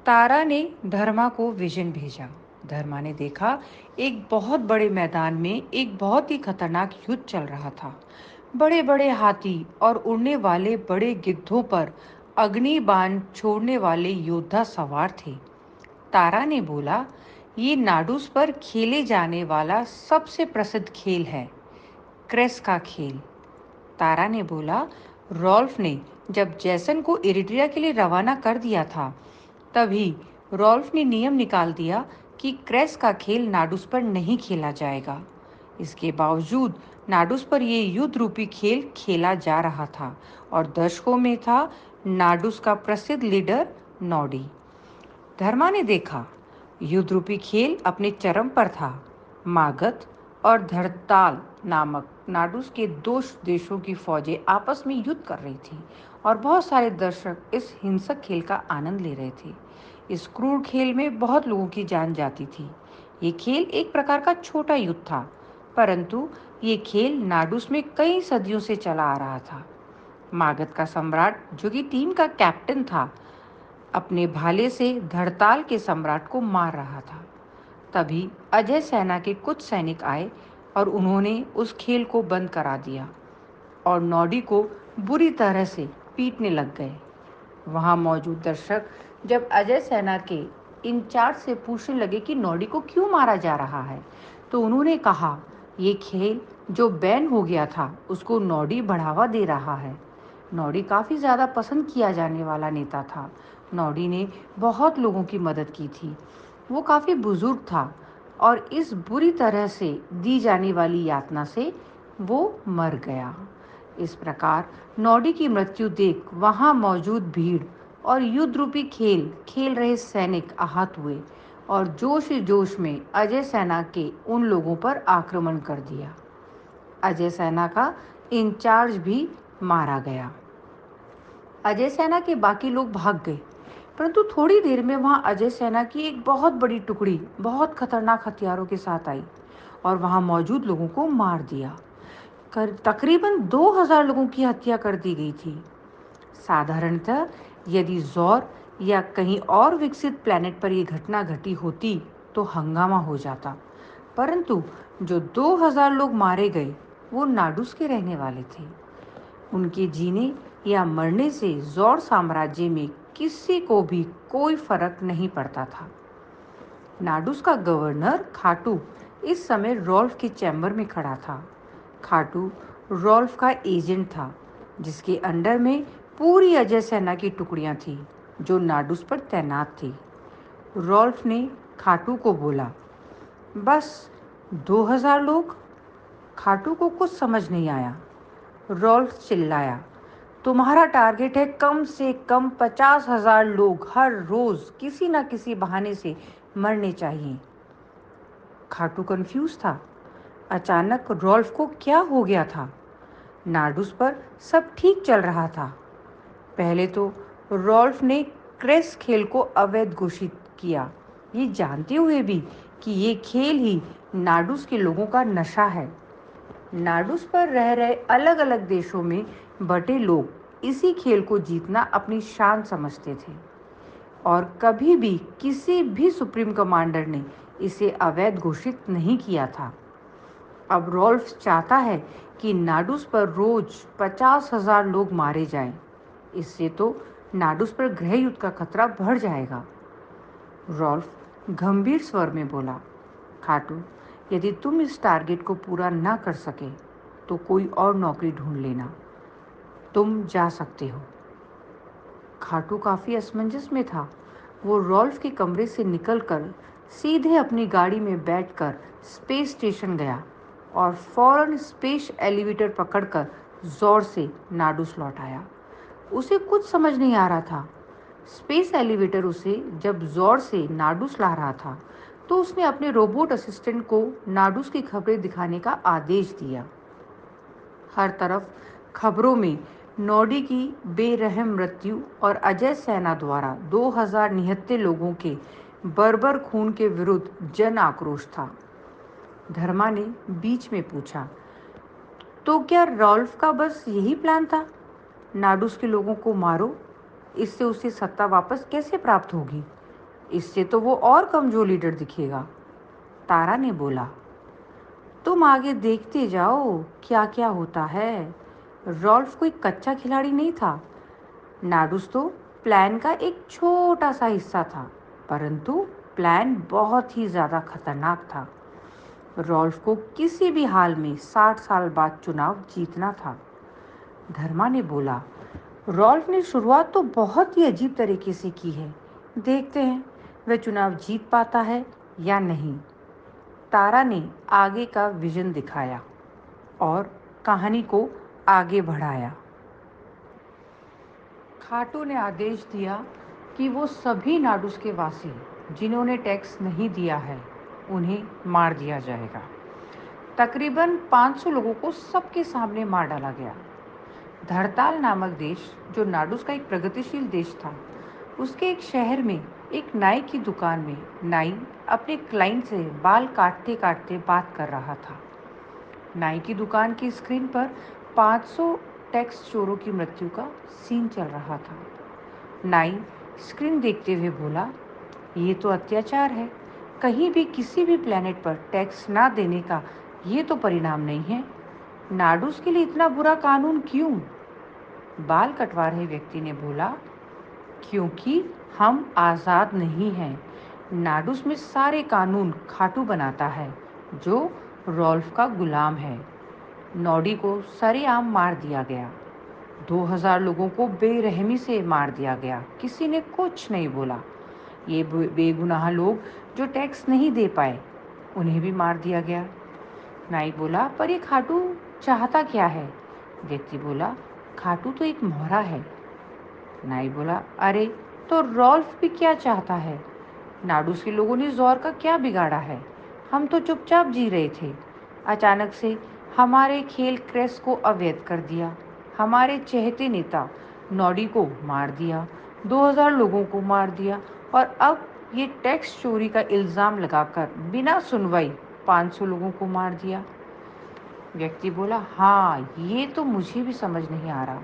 तारा ने धर्मा को विजन भेजा। धर्मा ने देखा एक बहुत बड़े मैदान में एक बहुत ही खतरनाक युद्ध चल रहा था। बड़े बड़े हाथी और उड़ने वाले बड़े गिद्धों पर अग्नि बाण छोड़ने वाले योद्धा सवार थे। तारा ने बोला, ये नाडुस पर खेले जाने वाला सबसे प्रसिद्ध खेल है, क्रेस का खेल। तारा ने बोला, रॉल्फ ने जब जैसन को इरिट्रिया के लिए रवाना कर दिया था, तभी रॉल्फ ने नियम निकाल दिया कि क्रेस का खेल नाडुस पर नहीं खेला जाएगा। इसके बावजूद नाडुस पर यह युद्ध रूपी खेल खेला जा रहा था और दर्शकों में था नाडुस का प्रसिद्ध लीडर नॉडी। धर्मा ने देखा युद्ध रूपी खेल अपने चरम पर था। मागध और धड़ताल नामक नाडुस के दो देशों की फौजें आपस में युद्ध कर रही थी और बहुत सारे दर्शक इस हिंसक खेल का आनंद ले रहे थे। इस क्रूर खेल में बहुत लोगों की जान जाती थी। ये खेल एक प्रकार का छोटा युद्ध था, परंतु ये खेल नाडुस में कई सदियों से चला आ रहा था। मागध का सम्राट, जो कि टीम का कैप्टन था, अपने भाले से धड़ताल के सम्राट को मार रहा था। तभी अजय सेना के कुछ सैनिक आए और उन्होंने उस खेल को बंद करा दिया और नॉडी को बुरी तरह से पीटने लग गए। वहां मौजूद दर्शक जब अजय सेना के इंचार्ज से पूछने लगे कि नॉडी को क्यों मारा जा रहा है, तो उन्होंने कहा, ये खेल जो बैन हो गया था उसको नॉडी बढ़ावा दे रहा है। नॉडी काफ़ी ज़्यादा पसंद किया जाने वाला नेता था। नॉडी ने बहुत लोगों की मदद की थी। वो काफ़ी बुजुर्ग था और इस बुरी तरह से दी जाने वाली यातना से वो मर गया। इस प्रकार नॉडी की मृत्यु देख वहां मौजूद भीड़ और युद्ध रूपी खेल खेल रहे सैनिक आहत हुए और जोश ही जोश में अजय सेना के उन लोगों पर आक्रमण कर दिया। अजय सेना का इंचार्ज भी मारा गया। अजय सेना के बाकी लोग भाग गए, परंतु थोड़ी देर में वहां अजय सेना की एक बहुत बड़ी टुकड़ी बहुत खतरनाक हथियारों के साथ आई और वहां मौजूद लोगों को मार दिया। तकरीबन 2000 लोगों की हत्या कर दी गई थी। साधारणतः यदि ज़ौर या कहीं और विकसित प्लैनेट पर यह घटना घटी होती तो हंगामा हो जाता, परंतु जो 2000 लोग मारे गए वो नाडुस के रहने वाले थे। उनके जीने या मरने से ज़ौर साम्राज्य में किसी को भी कोई फर्क नहीं पड़ता था। नाडुस का गवर्नर खाटू इस समय रॉल्फ के चैम्बर में खड़ा था। खाटू रॉल्फ का एजेंट था, जिसके अंडर में पूरी अजय सेना की टुकड़ियां थी जो नाडुस पर तैनात थी। रॉल्फ ने खाटू को बोला, बस 2000 लोग? खाटू को कुछ समझ नहीं आया। रॉल्फ चिल्लाया, तुम्हारा टारगेट है कम से कम 50,000 लोग हर रोज किसी न किसी बहाने से मरने चाहिए। खाटू कंफ्यूज था। अचानक रॉल्फ को क्या हो गया था? नाडुस पर सब ठीक चल रहा था। पहले तो रॉल्फ ने क्रेस खेल को अवैध घोषित किया, ये जानते हुए भी कि ये खेल ही नाडुस के लोगों का नशा है। नाडुस पर रह रहे अलग अलग देशों में बटे लोग इसी खेल को जीतना अपनी शान समझते थे और कभी भी किसी भी सुप्रीम कमांडर ने इसे अवैध घोषित नहीं किया था। अब रॉल्फ चाहता है कि नाडूस पर रोज 50,000 लोग मारे जाएं। इससे तो नाडूस पर गृह युद्ध का खतरा बढ़ जाएगा। रॉल्फ गंभीर स्वर में बोला, खाटू, यदि तुम इस टारगेट को पूरा ना कर सके तो कोई और नौकरी ढूंढ लेना। तुम जा सकते हो। खाटू काफी असमंजस में था। वो रॉल्फ के कमरे से निकलकर सीधे अपनी गाड़ी में बैठकर स्पेस स्टेशन गया और फौरन स्पेस एलिवेटर पकड़कर जोर से नाडूस लौट आया। उसे कुछ समझ नहीं आ रहा था। स्पेस एलिवेटर उसे जब जोर से नाडूस ला रहा था तो उसने अपने रोबोट असिस्टेंट को नाडूस की खबरें दिखाने का आदेश दिया। हर तरफ खबरों में नोडी की बेरहम मृत्यु और अजय सेना द्वारा 2000 निहत्थे लोगों के बर्बर खून के विरुद्ध जन आक्रोश था। धर्मा ने बीच में पूछा, तो क्या रॉल्फ का बस यही प्लान था? नाडूस के लोगों को मारो, इससे उसे सत्ता वापस कैसे प्राप्त होगी? इससे तो वो और कमजोर लीडर दिखेगा। तारा ने बोला, तुम आगे देखते जाओ क्या क्या होता है। रॉल्फ कोई कच्चा खिलाड़ी नहीं था। नाडूस तो प्लान का एक छोटा सा हिस्सा था, परंतु प्लान बहुत ही ज्यादा खतरनाक था। रॉल्फ को किसी भी हाल में 60 साल बाद चुनाव जीतना था। धर्मा ने बोला, रॉल्फ ने शुरुआत तो बहुत ही अजीब तरीके से की है। देखते हैं वह चुनाव जीत पाता है या नहीं। तारा ने आगे का विजन दिखाया और कहानी को आगे बढ़ाया। खाटू ने आदेश दिया कि वो सभी नाडूस के वासी जिन्होंने टैक्स नहीं दिया है उन्हें मार दिया जाएगा। तकरीबन 500 लोगों को सबके सामने मार डाला गया। धड़ताल नामक देश, जो नाडूस का एक प्रगतिशील देश था, उसके एक शहर में एक नाई की दुकान में नाई अपने क्लाइंट से बाल काटते काटते बात कर रहा था। नाई की दुकान की स्क्रीन पर 500 टैक्स चोरों की मृत्यु का सीन चल रहा था। नाई स्क्रीन देखते हुए बोला, ये तो अत्याचार है। कहीं भी किसी भी प्लेनेट पर टैक्स ना देने का ये तो परिणाम नहीं है। नाडूस के लिए इतना बुरा कानून क्यों? बाल कटवा रहे व्यक्ति ने बोला, क्योंकि हम आज़ाद नहीं हैं। नाडूस में सारे कानून खाटू बनाता है, जो रॉल्फ का गुलाम है। नोडी को सरेआम मार दिया गया। 2000 लोगों को बेरहमी से मार दिया गया। किसी ने कुछ नहीं बोला। ये बेगुनाह लोग जो टैक्स नहीं दे पाए, उन्हें भी मार दिया गया। नाई बोला, पर ये खाटू चाहता क्या है? व्यक्ति बोला, खाटू तो एक मोहरा है। नाई बोला, अरे तो रॉल्फ भी क्या चाहता है? नाडूस के लोगों ने जोर का क्या बिगाड़ा है? हम तो चुपचाप जी रहे थे। अचानक से हमारे खेल क्रेस को अवैध कर दिया। हमारे चहेते नेता नोडी को मार दिया, 2000 लोगों को मार दिया और अब ये टैक्स चोरी का इल्ज़ाम लगाकर बिना सुनवाई 500 लोगों को मार दिया। व्यक्ति बोला, हाँ, ये तो मुझे भी समझ नहीं आ रहा।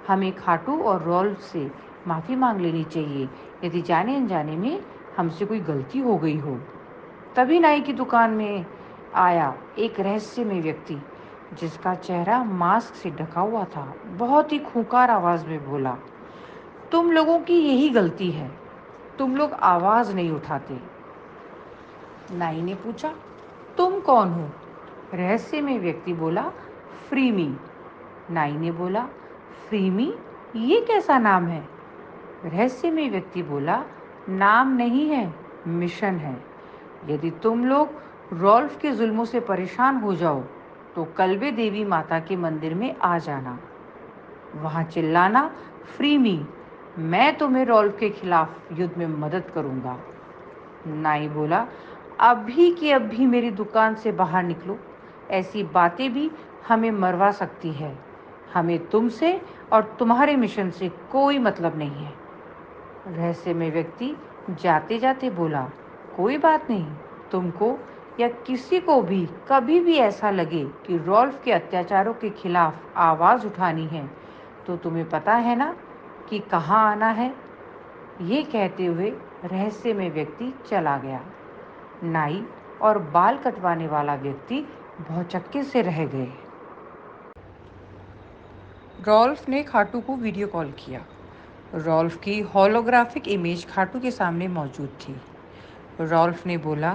हमें खाटू और रॉल्फ से माफ़ी मांग लेनी चाहिए यदि जाने अनजाने में हमसे कोई गलती हो गई हो। तभी नाई की दुकान में आया एक रहस्यमय व्यक्ति, जिसका चेहरा मास्क से ढका हुआ था। बहुत ही खूंखार आवाज़ में बोला, तुम लोगों की यही गलती है, तुम लोग आवाज़ नहीं उठाते। नाई ने पूछा, तुम कौन हो? रहस्य में व्यक्ति बोला, फ्रीमी। नाई ने बोला, फ्रीमी, ये कैसा नाम है? रहस्य में व्यक्ति बोला, नाम नहीं है, मिशन है। यदि तुम लोग रॉल्फ के जुल्मों से परेशान हो जाओ तो कल्बे देवी माता के मंदिर में आ जाना। वहां चिल्लाना, फ्रीमी, मैं तुम्हें रॉल्फ के खिलाफ युद्ध में मदद करूंगा। नाई बोला, अभी की अभी मेरी दुकान से बाहर निकलो। ऐसी बातें भी हमें मरवा सकती है। हमें तुमसे और तुम्हारे मिशन से कोई मतलब नहीं है। रहस्यमय व्यक्ति जाते जाते बोला, कोई बात नहीं। तुमको या किसी को भी कभी भी ऐसा लगे कि रॉल्फ के अत्याचारों के खिलाफ आवाज़ उठानी है तो तुम्हें पता है ना कि कहाँ आना है। ये कहते हुए रहस्यमय व्यक्ति चला गया। नाई और बाल कटवाने वाला व्यक्ति भौचक्के से रह गए। रॉल्फ ने खाटू को वीडियो कॉल किया। रॉल्फ की होलोग्राफिक इमेज खाटू के सामने मौजूद थी। रॉल्फ ने बोला,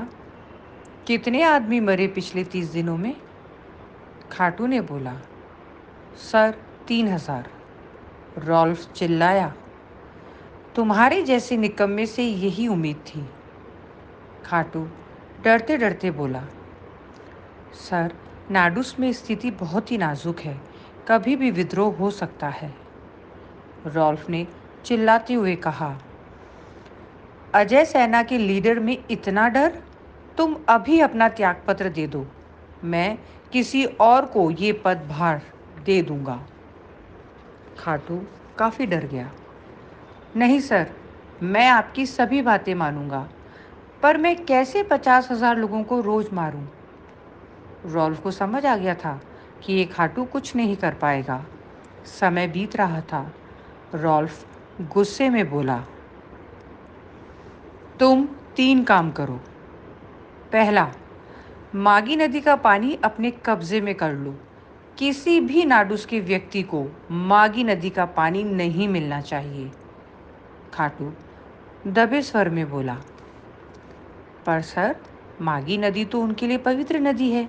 कितने आदमी मरे पिछले 30 दिनों में? खाटू ने बोला, सर 3000। रॉल्फ चिल्लाया, तुम्हारे जैसे निकम्मे से यही उम्मीद थी। खाटू डरते डरते बोला, सर नाडुस में स्थिति बहुत ही नाजुक है, कभी भी विद्रोह हो सकता है। रॉल्फ ने चिल्लाते हुए कहा, अजय सेना के लीडर में इतना डर? तुम अभी अपना त्यागपत्र दे दो, मैं किसी और को ये पदभार दे दूंगा। खाटू काफ़ी डर गया। नहीं सर, मैं आपकी सभी बातें मानूंगा, पर मैं कैसे 50,000 लोगों को रोज मारूं? रॉल्फ को समझ आ गया था कि ये खाटू कुछ नहीं कर पाएगा। समय बीत रहा था। रॉल्फ गुस्से में बोला, तुम 3 काम करो। पहला, मागी नदी का पानी अपने कब्जे में कर लो। किसी भी नाडुस के व्यक्ति को मागी नदी का पानी नहीं मिलना चाहिए। खाटू दबे स्वर में बोला, पर सर, मागी नदी तो उनके लिए पवित्र नदी है।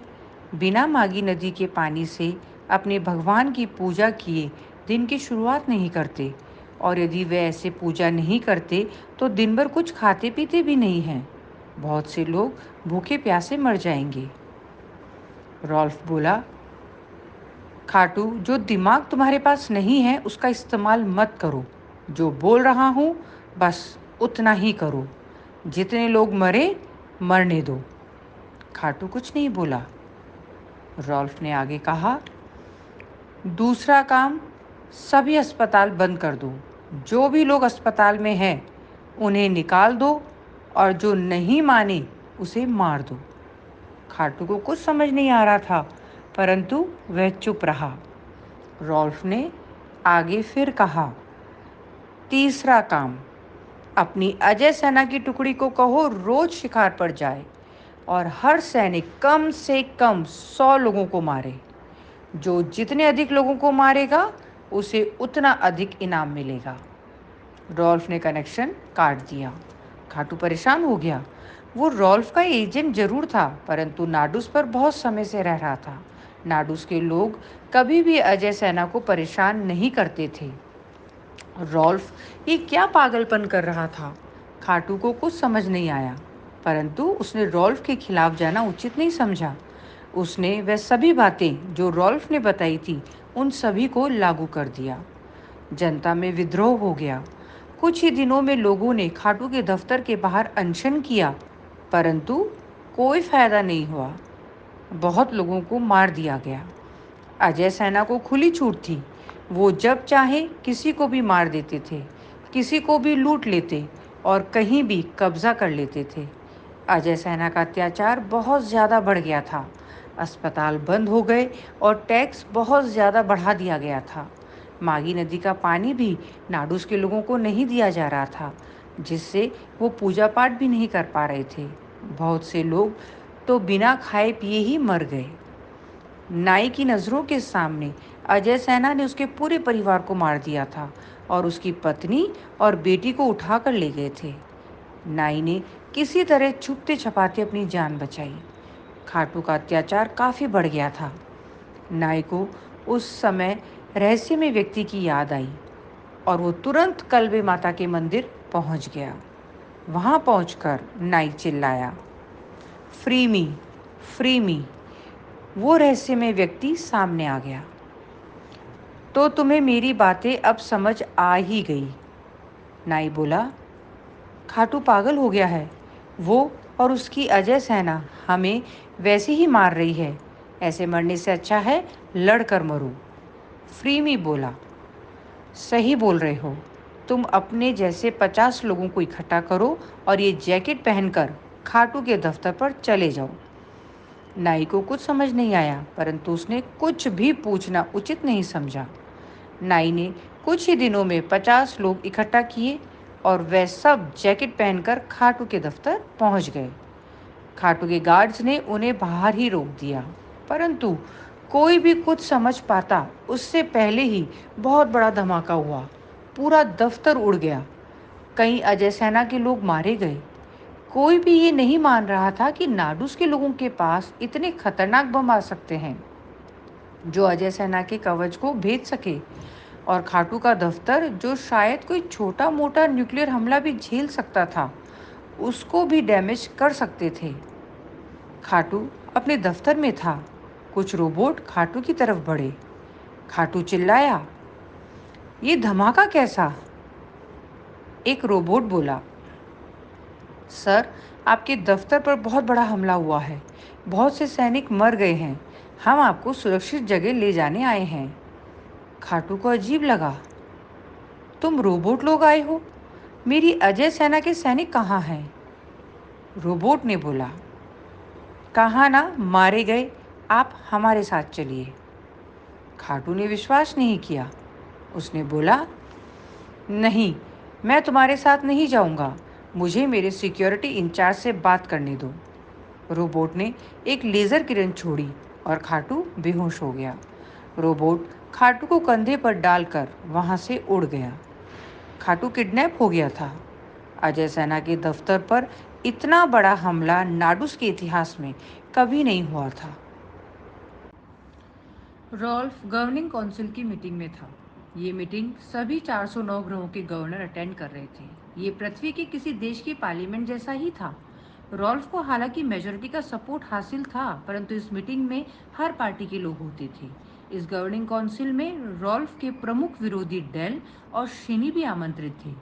बिना मागी नदी के पानी से अपने भगवान की पूजा किए दिन की शुरुआत नहीं करते, और यदि वे ऐसे पूजा नहीं करते तो दिन भर कुछ खाते पीते भी नहीं हैं। बहुत से लोग भूखे प्यासे मर जाएंगे। रॉल्फ बोला, खाटू, जो दिमाग तुम्हारे पास नहीं है उसका इस्तेमाल मत करो। जो बोल रहा हूँ बस उतना ही करो। जितने लोग मरे मरने दो। खाटू कुछ नहीं बोला। रॉल्फ ने आगे कहा, दूसरा काम, सभी अस्पताल बंद कर दो। जो भी लोग अस्पताल में हैं उन्हें निकाल दो, और जो नहीं माने उसे मार दो। खाटू को कुछ समझ नहीं आ रहा था, परंतु वह चुप रहा। रॉल्फ ने आगे फिर कहा, तीसरा काम, अपनी अजय सेना की टुकड़ी को कहो रोज शिकार पर जाए और हर सैनिक कम से कम 100 लोगों को मारे। जो जितने अधिक लोगों को मारेगा उसे उतना अधिक इनाम मिलेगा। रॉल्फ ने कनेक्शन काट दिया। खाटू परेशान हो गया। वो रॉल्फ का एजेंट जरूर था, परंतु नाडुस पर बहुत समय से रह रहा था। नाडुस के लोग कभी भी अजय सेना को परेशान नहीं करते थे। रॉल्फ ये क्या पागलपन कर रहा था? खाटू को कुछ समझ नहीं आया, परंतु उसने रॉल्फ के खिलाफ जाना उचित नहीं समझा। उसने वह सभी बातें जो रॉल्फ ने बताई थी उन सभी को लागू कर दिया। जनता में विद्रोह हो गया। कुछ ही दिनों में लोगों ने खाटू के दफ्तर के बाहर अनशन किया, परंतु कोई फायदा नहीं हुआ। बहुत लोगों को मार दिया गया। अजय सेना को खुली छूट थी। वो जब चाहे किसी को भी मार देते थे, किसी को भी लूट लेते और कहीं भी कब्जा कर लेते थे। अजय सेना का अत्याचार बहुत ज़्यादा बढ़ गया था। अस्पताल बंद हो गए और टैक्स बहुत ज़्यादा बढ़ा दिया गया था। मागी नदी का पानी भी नाडुस के लोगों को नहीं दिया जा रहा था, जिससे वो पूजा पाठ भी नहीं कर पा रहे थे। बहुत से लोग तो बिना खाए पिए ही मर गए। नाई की नज़रों के सामने अजय सेना ने उसके पूरे परिवार को मार दिया था और उसकी पत्नी और बेटी को उठाकर ले गए थे। नाई ने किसी तरह छुपते छपाते अपनी जान बचाई। खाटू का अत्याचार काफ़ी बढ़ गया था। नाई को उस समय रहस्यमय व्यक्ति की याद आई और वो तुरंत कल्बे माता के मंदिर पहुंच गया। वहां पहुंचकर नाई चिल्लाया, फ्री मी, फ्री मी। वो रहस्यमय व्यक्ति सामने आ गया। तो तुम्हें मेरी बातें अब समझ आ ही गई, नाई बोला। खाटू पागल हो गया है। वो और उसकी अजय सेना हमें वैसे ही मार रही है। ऐसे मरने से अच्छा है लड़कर मरो। फ्रीमी बोला, सही बोल रहे हो। तुम अपने जैसे 50 लोगों को इकट्ठा करो और ये जैकेट पहनकर खाटू के दफ्तर पर चले जाओ। नाई को कुछ समझ नहीं आया, परंतु उसने कुछ भी पूछना उचित नहीं समझा। नाई ने कुछ ही दिनों में 50 लोग इकट्ठा किए और वे सब जैकेट पहनकर खाटू के दफ्तर पहुंच गए। खाटू के गार्ड्स ने उन्हें बाहर ही रोक दिया, परंतु कोई भी कुछ समझ पाता उससे पहले ही बहुत बड़ा धमाका हुआ। पूरा दफ्तर उड़ गया। कई अजय सेना के लोग मारे गए। कोई भी ये नहीं मान रहा था कि नाडूस के लोगों के पास इतने खतरनाक बम आ सकते हैं जो अजय सेना के कवच को भेद सके, और खाटू का दफ्तर जो शायद कोई छोटा मोटा न्यूक्लियर हमला भी झेल सकता था, उसको भी डैमेज कर सकते थे। खाटू अपने दफ्तर में था। कुछ रोबोट खाटू की तरफ बढ़े। खाटू चिल्लाया, ये धमाका कैसा? एक रोबोट बोला, सर, आपके दफ्तर पर बहुत बड़ा हमला हुआ है। बहुत से सैनिक मर गए हैं। हम आपको सुरक्षित जगह ले जाने आए हैं। खाटू को अजीब लगा, तुम रोबोट लोग आए हो? मेरी अजय सेना के सैनिक कहाँ हैं? रोबोट ने बोला, कहाँ ना, मारे गए। आप हमारे साथ चलिए। खाटू ने विश्वास नहीं किया। उसने बोला, नहीं, मैं तुम्हारे साथ नहीं जाऊंगा। मुझे मेरे सिक्योरिटी इंचार्ज से बात करने दो। रोबोट ने एक लेज़र किरण छोड़ी और खाटू बेहोश हो गया। रोबोट खाटू को कंधे पर डालकर वहां से उड़ गया। खाटू किडनैप हो गया था। अजय सेना के दफ्तर पर इतना बड़ा हमला नाडूस के इतिहास में कभी नहीं हुआ था। रॉल्फ गवर्निंग काउंसिल की मीटिंग में था। ये मीटिंग सभी 409 ग्रहों के गवर्नर अटेंड कर रहे थे। ये पृथ्वी के किसी देश की पार्लियामेंट जैसा ही था। रॉल्फ को हालांकि मेजोरिटी का सपोर्ट हासिल था, परंतु इस मीटिंग में हर पार्टी के लोग होते थे। इस गवर्निंग काउंसिल में रॉल्फ के प्रमुख विरोधी डेल और शिनी भी आमंत्रित थे।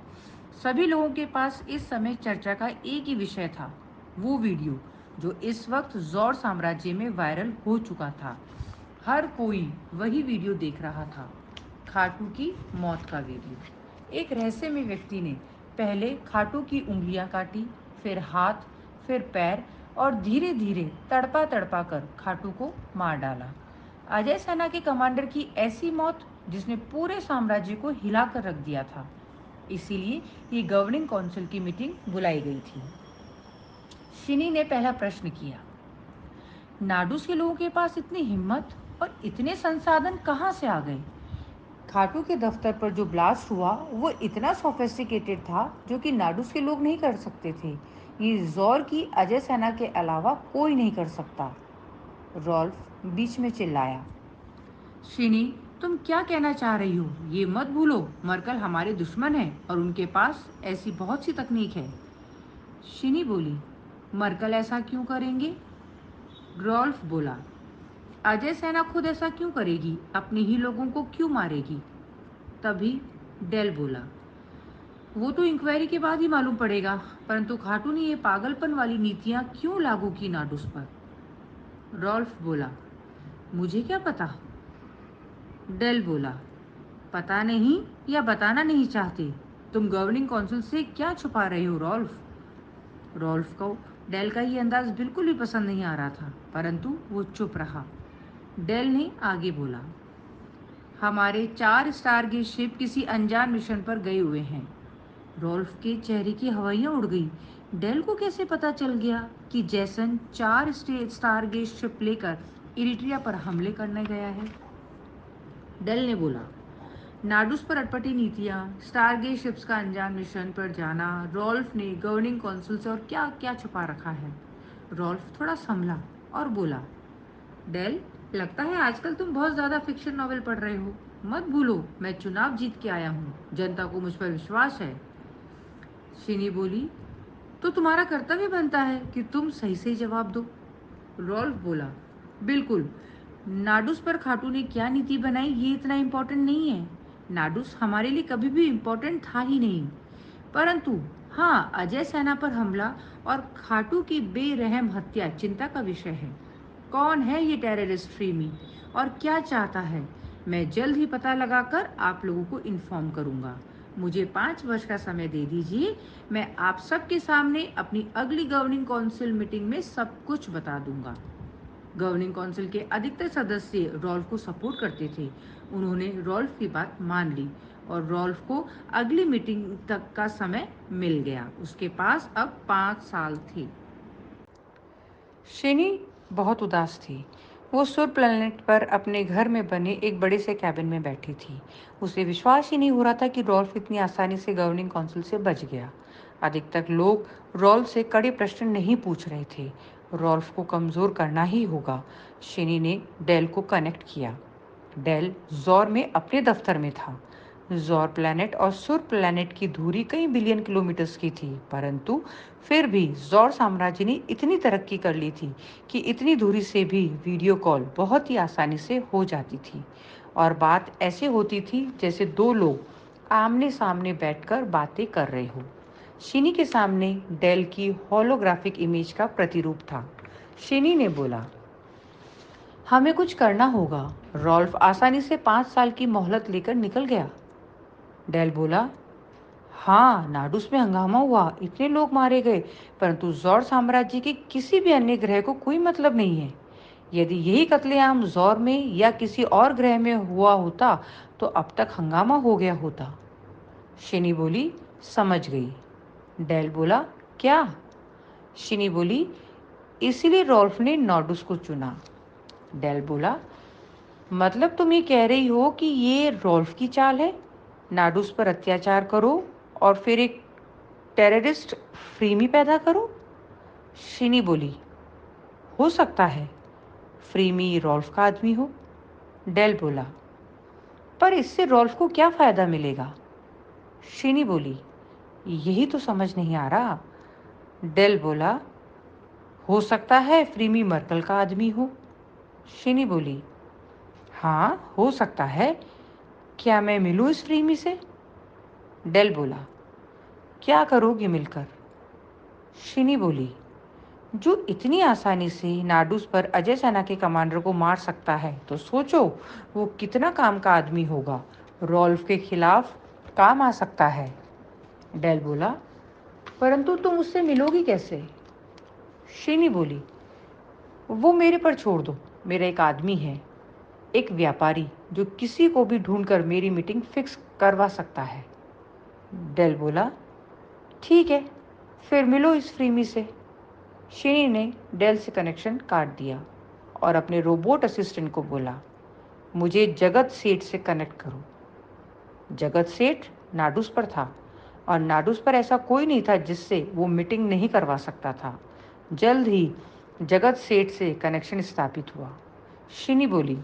सभी लोगों के पास इस समय चर्चा का एक ही विषय था, वो वीडियो जो इस वक्त जॉर साम्राज्य में वायरल हो चुका था। हर कोई वही वीडियो देख रहा था, खाटू की मौत का वीडियो। एक रहस्यमय व्यक्ति ने पहले खाटू की उंगलियां काटी, फिर हाथ, फिर पैर, और धीरे धीरे तड़पा तड़पा कर खाटू को मार डाला। अजय सेना के कमांडर की ऐसी मौत जिसने पूरे साम्राज्य को हिलाकर रख दिया था। इसीलिए ये गवर्निंग काउंसिल की मीटिंग बुलाई गई थी। शिनी ने पहला प्रश्न किया, नाडूस के लोगों के पास इतनी हिम्मत और इतने संसाधन कहाँ से आ गए? खाटू के दफ्तर पर जो ब्लास्ट हुआ वो इतना सोफिस्टिकेटेड था जो कि नाडूस के लोग नहीं कर सकते थे। ये जोर की अजय सेना के अलावा कोई नहीं कर सकता। रॉल्फ बीच में चिल्लाया, शिनी, तुम क्या कहना चाह रही हो? ये मत भूलो, मर्कल हमारे दुश्मन है और उनके पास ऐसी बहुत सी तकनीक है। शिनी बोली, मर्कल ऐसा क्यों करेंगे? रॉल्फ बोला, अजय सेना खुद ऐसा क्यों करेगी? अपने ही लोगों को क्यों मारेगी? तभी डेल बोला, वो तो इंक्वायरी के बाद ही मालूम पड़ेगा, परंतु खाटू ने ये पागलपन वाली नीतियां क्यों लागू की नाडूस पर? रॉल्फ बोला, मुझे क्या पता? डेल बोला, पता नहीं या बताना नहीं चाहते? तुम गवर्निंग काउंसिल से क्या छुपा रहे हो रॉल्फ? रॉल्फ को डेल का ये अंदाज बिल्कुल भी पसंद नहीं आ रहा था, परंतु वो चुप रहा। डेल ने आगे बोला, हमारे 4 स्टारगेट शिप किसी अनजान मिशन पर गए हुए हैं। रॉल्फ के चेहरे की हवाइयां उड़ गई। डेल को कैसे पता चल गया कि जैसन 4 स्टारगेट शिप लेकर इरिट्रिया पर हमले करने गया है? डेल ने बोला, नाडूस पर अटपटी नीतियां, स्टारगेट शिप्स का अनजान मिशन पर जाना, रॉल्फ ने गवर्निंग काउंसिल से और क्या क्या छुपा रखा है। रॉल्फ थोड़ा संभला और बोला, डेल, लगता है आजकल तुम बहुत ज्यादा फिक्शन नॉवेल पढ़ रहे हो। मत भूलो, मैं चुनाव जीत के आया हूँ। जनता को मुझ पर विश्वास है। शिनी बोली, तो तुम्हारा कर्तव्य बनता है कि तुम सही सही जवाब दो। रॉल्फ बोला, बिल्कुल। नाडूस पर खाटू ने क्या नीति बनाई ये इतना इम्पोर्टेंट नहीं है। नाडूस हमारे लिए कभी भी इम्पोर्टेंट था ही नहीं। परंतु हाँ, अजय सेना पर हमला और खाटू की बेरहम हत्या चिंता का विषय है। कौन है ये टेररिस्ट फ्रीमी और क्या चाहता है? मैं जल्द ही पता लगाकर आप लोगों को इन्फॉर्म करूंगा। मुझे 5 वर्ष का समय दे दीजिए। मैं आप सबके सामने अपनी अगली गवर्निंग काउंसिल मीटिंग में सब कुछ बता दूंगा। गवर्निंग काउंसिल के अधिकतर सदस्य रॉल्फ को सपोर्ट करते थे। उन्होंने रॉल्फ की बात मान ली और रॉल्फ को अगली मीटिंग तक का समय मिल गया। उसके पास अब 5 साल थे। शिनी बहुत उदास थी। वो सुर प्लेनेट पर अपने घर में बने एक बड़े से कैबिन में बैठी थी। उसे विश्वास ही नहीं हो रहा था कि रॉल्फ इतनी आसानी से गवर्निंग काउंसिल से बच गया। अधिकतर लोग रॉल्फ से कड़े प्रश्न नहीं पूछ रहे थे। रॉल्फ को कमज़ोर करना ही होगा। शिनी ने डेल को कनेक्ट किया। डेल जॉर में अपने दफ्तर में था। जॉर प्लैनेट और सुर प्लैनेट की दूरी कई बिलियन किलोमीटर्स की थी, परंतु फिर भी जॉर साम्राज्य ने इतनी तरक्की कर ली थी कि इतनी दूरी से भी वीडियो कॉल बहुत ही आसानी से हो जाती थी और बात ऐसे होती थी जैसे दो लोग आमने सामने बैठकर बातें कर रहे हो। शिनी के सामने डेल की होलोग्राफिक इमेज का प्रतिरूप था। शिनी ने बोला, हमें कुछ करना होगा। रॉल्फ आसानी से 5 साल की मोहलत लेकर निकल गया। डेल बोला, हाँ, नाडुस में हंगामा हुआ, इतने लोग मारे गए, परंतु जौर साम्राज्य के किसी भी अन्य ग्रह को कोई मतलब नहीं है। यदि यही कत्लेआम जौर में या किसी और ग्रह में हुआ होता तो अब तक हंगामा हो गया होता। शिनी बोली, समझ गई। डेल बोला, क्या? शिनी बोली, इसीलिए रॉल्फ ने नाडुस को चुना। डेल बोला, मतलब तुम ये कह रही हो कि ये रॉल्फ की चाल है? नाडुस पर अत्याचार करो और फिर एक टेररिस्ट फ्रीमी पैदा करो। शिनी बोली, हो सकता है फ्रीमी रॉल्फ का आदमी हो। डेल बोला, पर इससे रॉल्फ को क्या फ़ायदा मिलेगा? शिनी बोली, यही तो समझ नहीं आ रहा। डेल बोला, हो सकता है फ्रीमी मर्कल का आदमी हो। शिनी बोली, हाँ, हो सकता है। क्या मैं मिलूँ इस फ्रीमी से? डेल बोला, क्या करोगे मिलकर? शिनी बोली, जो इतनी आसानी से नाडुस पर अजय सेना के कमांडर को मार सकता है तो सोचो वो कितना काम का आदमी होगा। रॉल्फ के खिलाफ काम आ सकता है। डेल बोला, परंतु तुम उससे मिलोगी कैसे? शिनी बोली, वो मेरे पर छोड़ दो। मेरा एक आदमी है, एक व्यापारी जो किसी को भी ढूंढकर मेरी मीटिंग फिक्स करवा सकता है। डेल बोला, ठीक है, फिर मिलो इस फ्रीमी से। शिनी ने डेल से कनेक्शन काट दिया और अपने रोबोट असिस्टेंट को बोला, मुझे जगत सेठ से कनेक्ट करो। जगत सेठ नाडुस पर था और नाडुस पर ऐसा कोई नहीं था जिससे वो मीटिंग नहीं करवा सकता था। जल्द ही जगत सेठ से कनेक्शन स्थापित हुआ। शिनी बोली,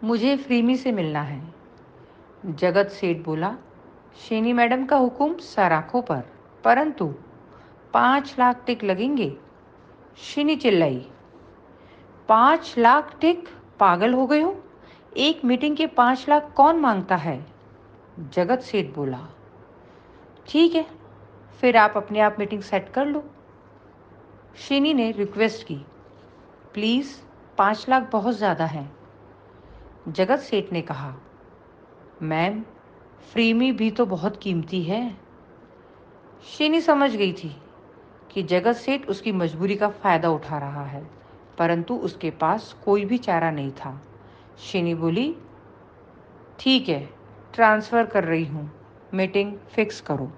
मुझे फ्रीमी से मिलना है। जगत सेठ बोला, शिनी मैडम का हुक्म सराखों पर, परंतु 5 लाख टिक लगेंगे। शिनी चिल्लाई, 5 लाख टिक? पागल हो गए हो? एक मीटिंग के 5 लाख कौन मांगता है? जगत सेठ बोला, ठीक है, फिर आप अपने आप मीटिंग सेट कर लो। शिनी ने रिक्वेस्ट की, प्लीज़, 5 लाख बहुत ज़्यादा है। जगत सेठ ने कहा, मैम, फ्रीमी भी तो बहुत कीमती है। शिनी समझ गई थी कि जगत सेठ उसकी मजबूरी का फ़ायदा उठा रहा है, परंतु उसके पास कोई भी चारा नहीं था। शिनी बोली, ठीक है, ट्रांसफ़र कर रही हूँ, मीटिंग फिक्स करो।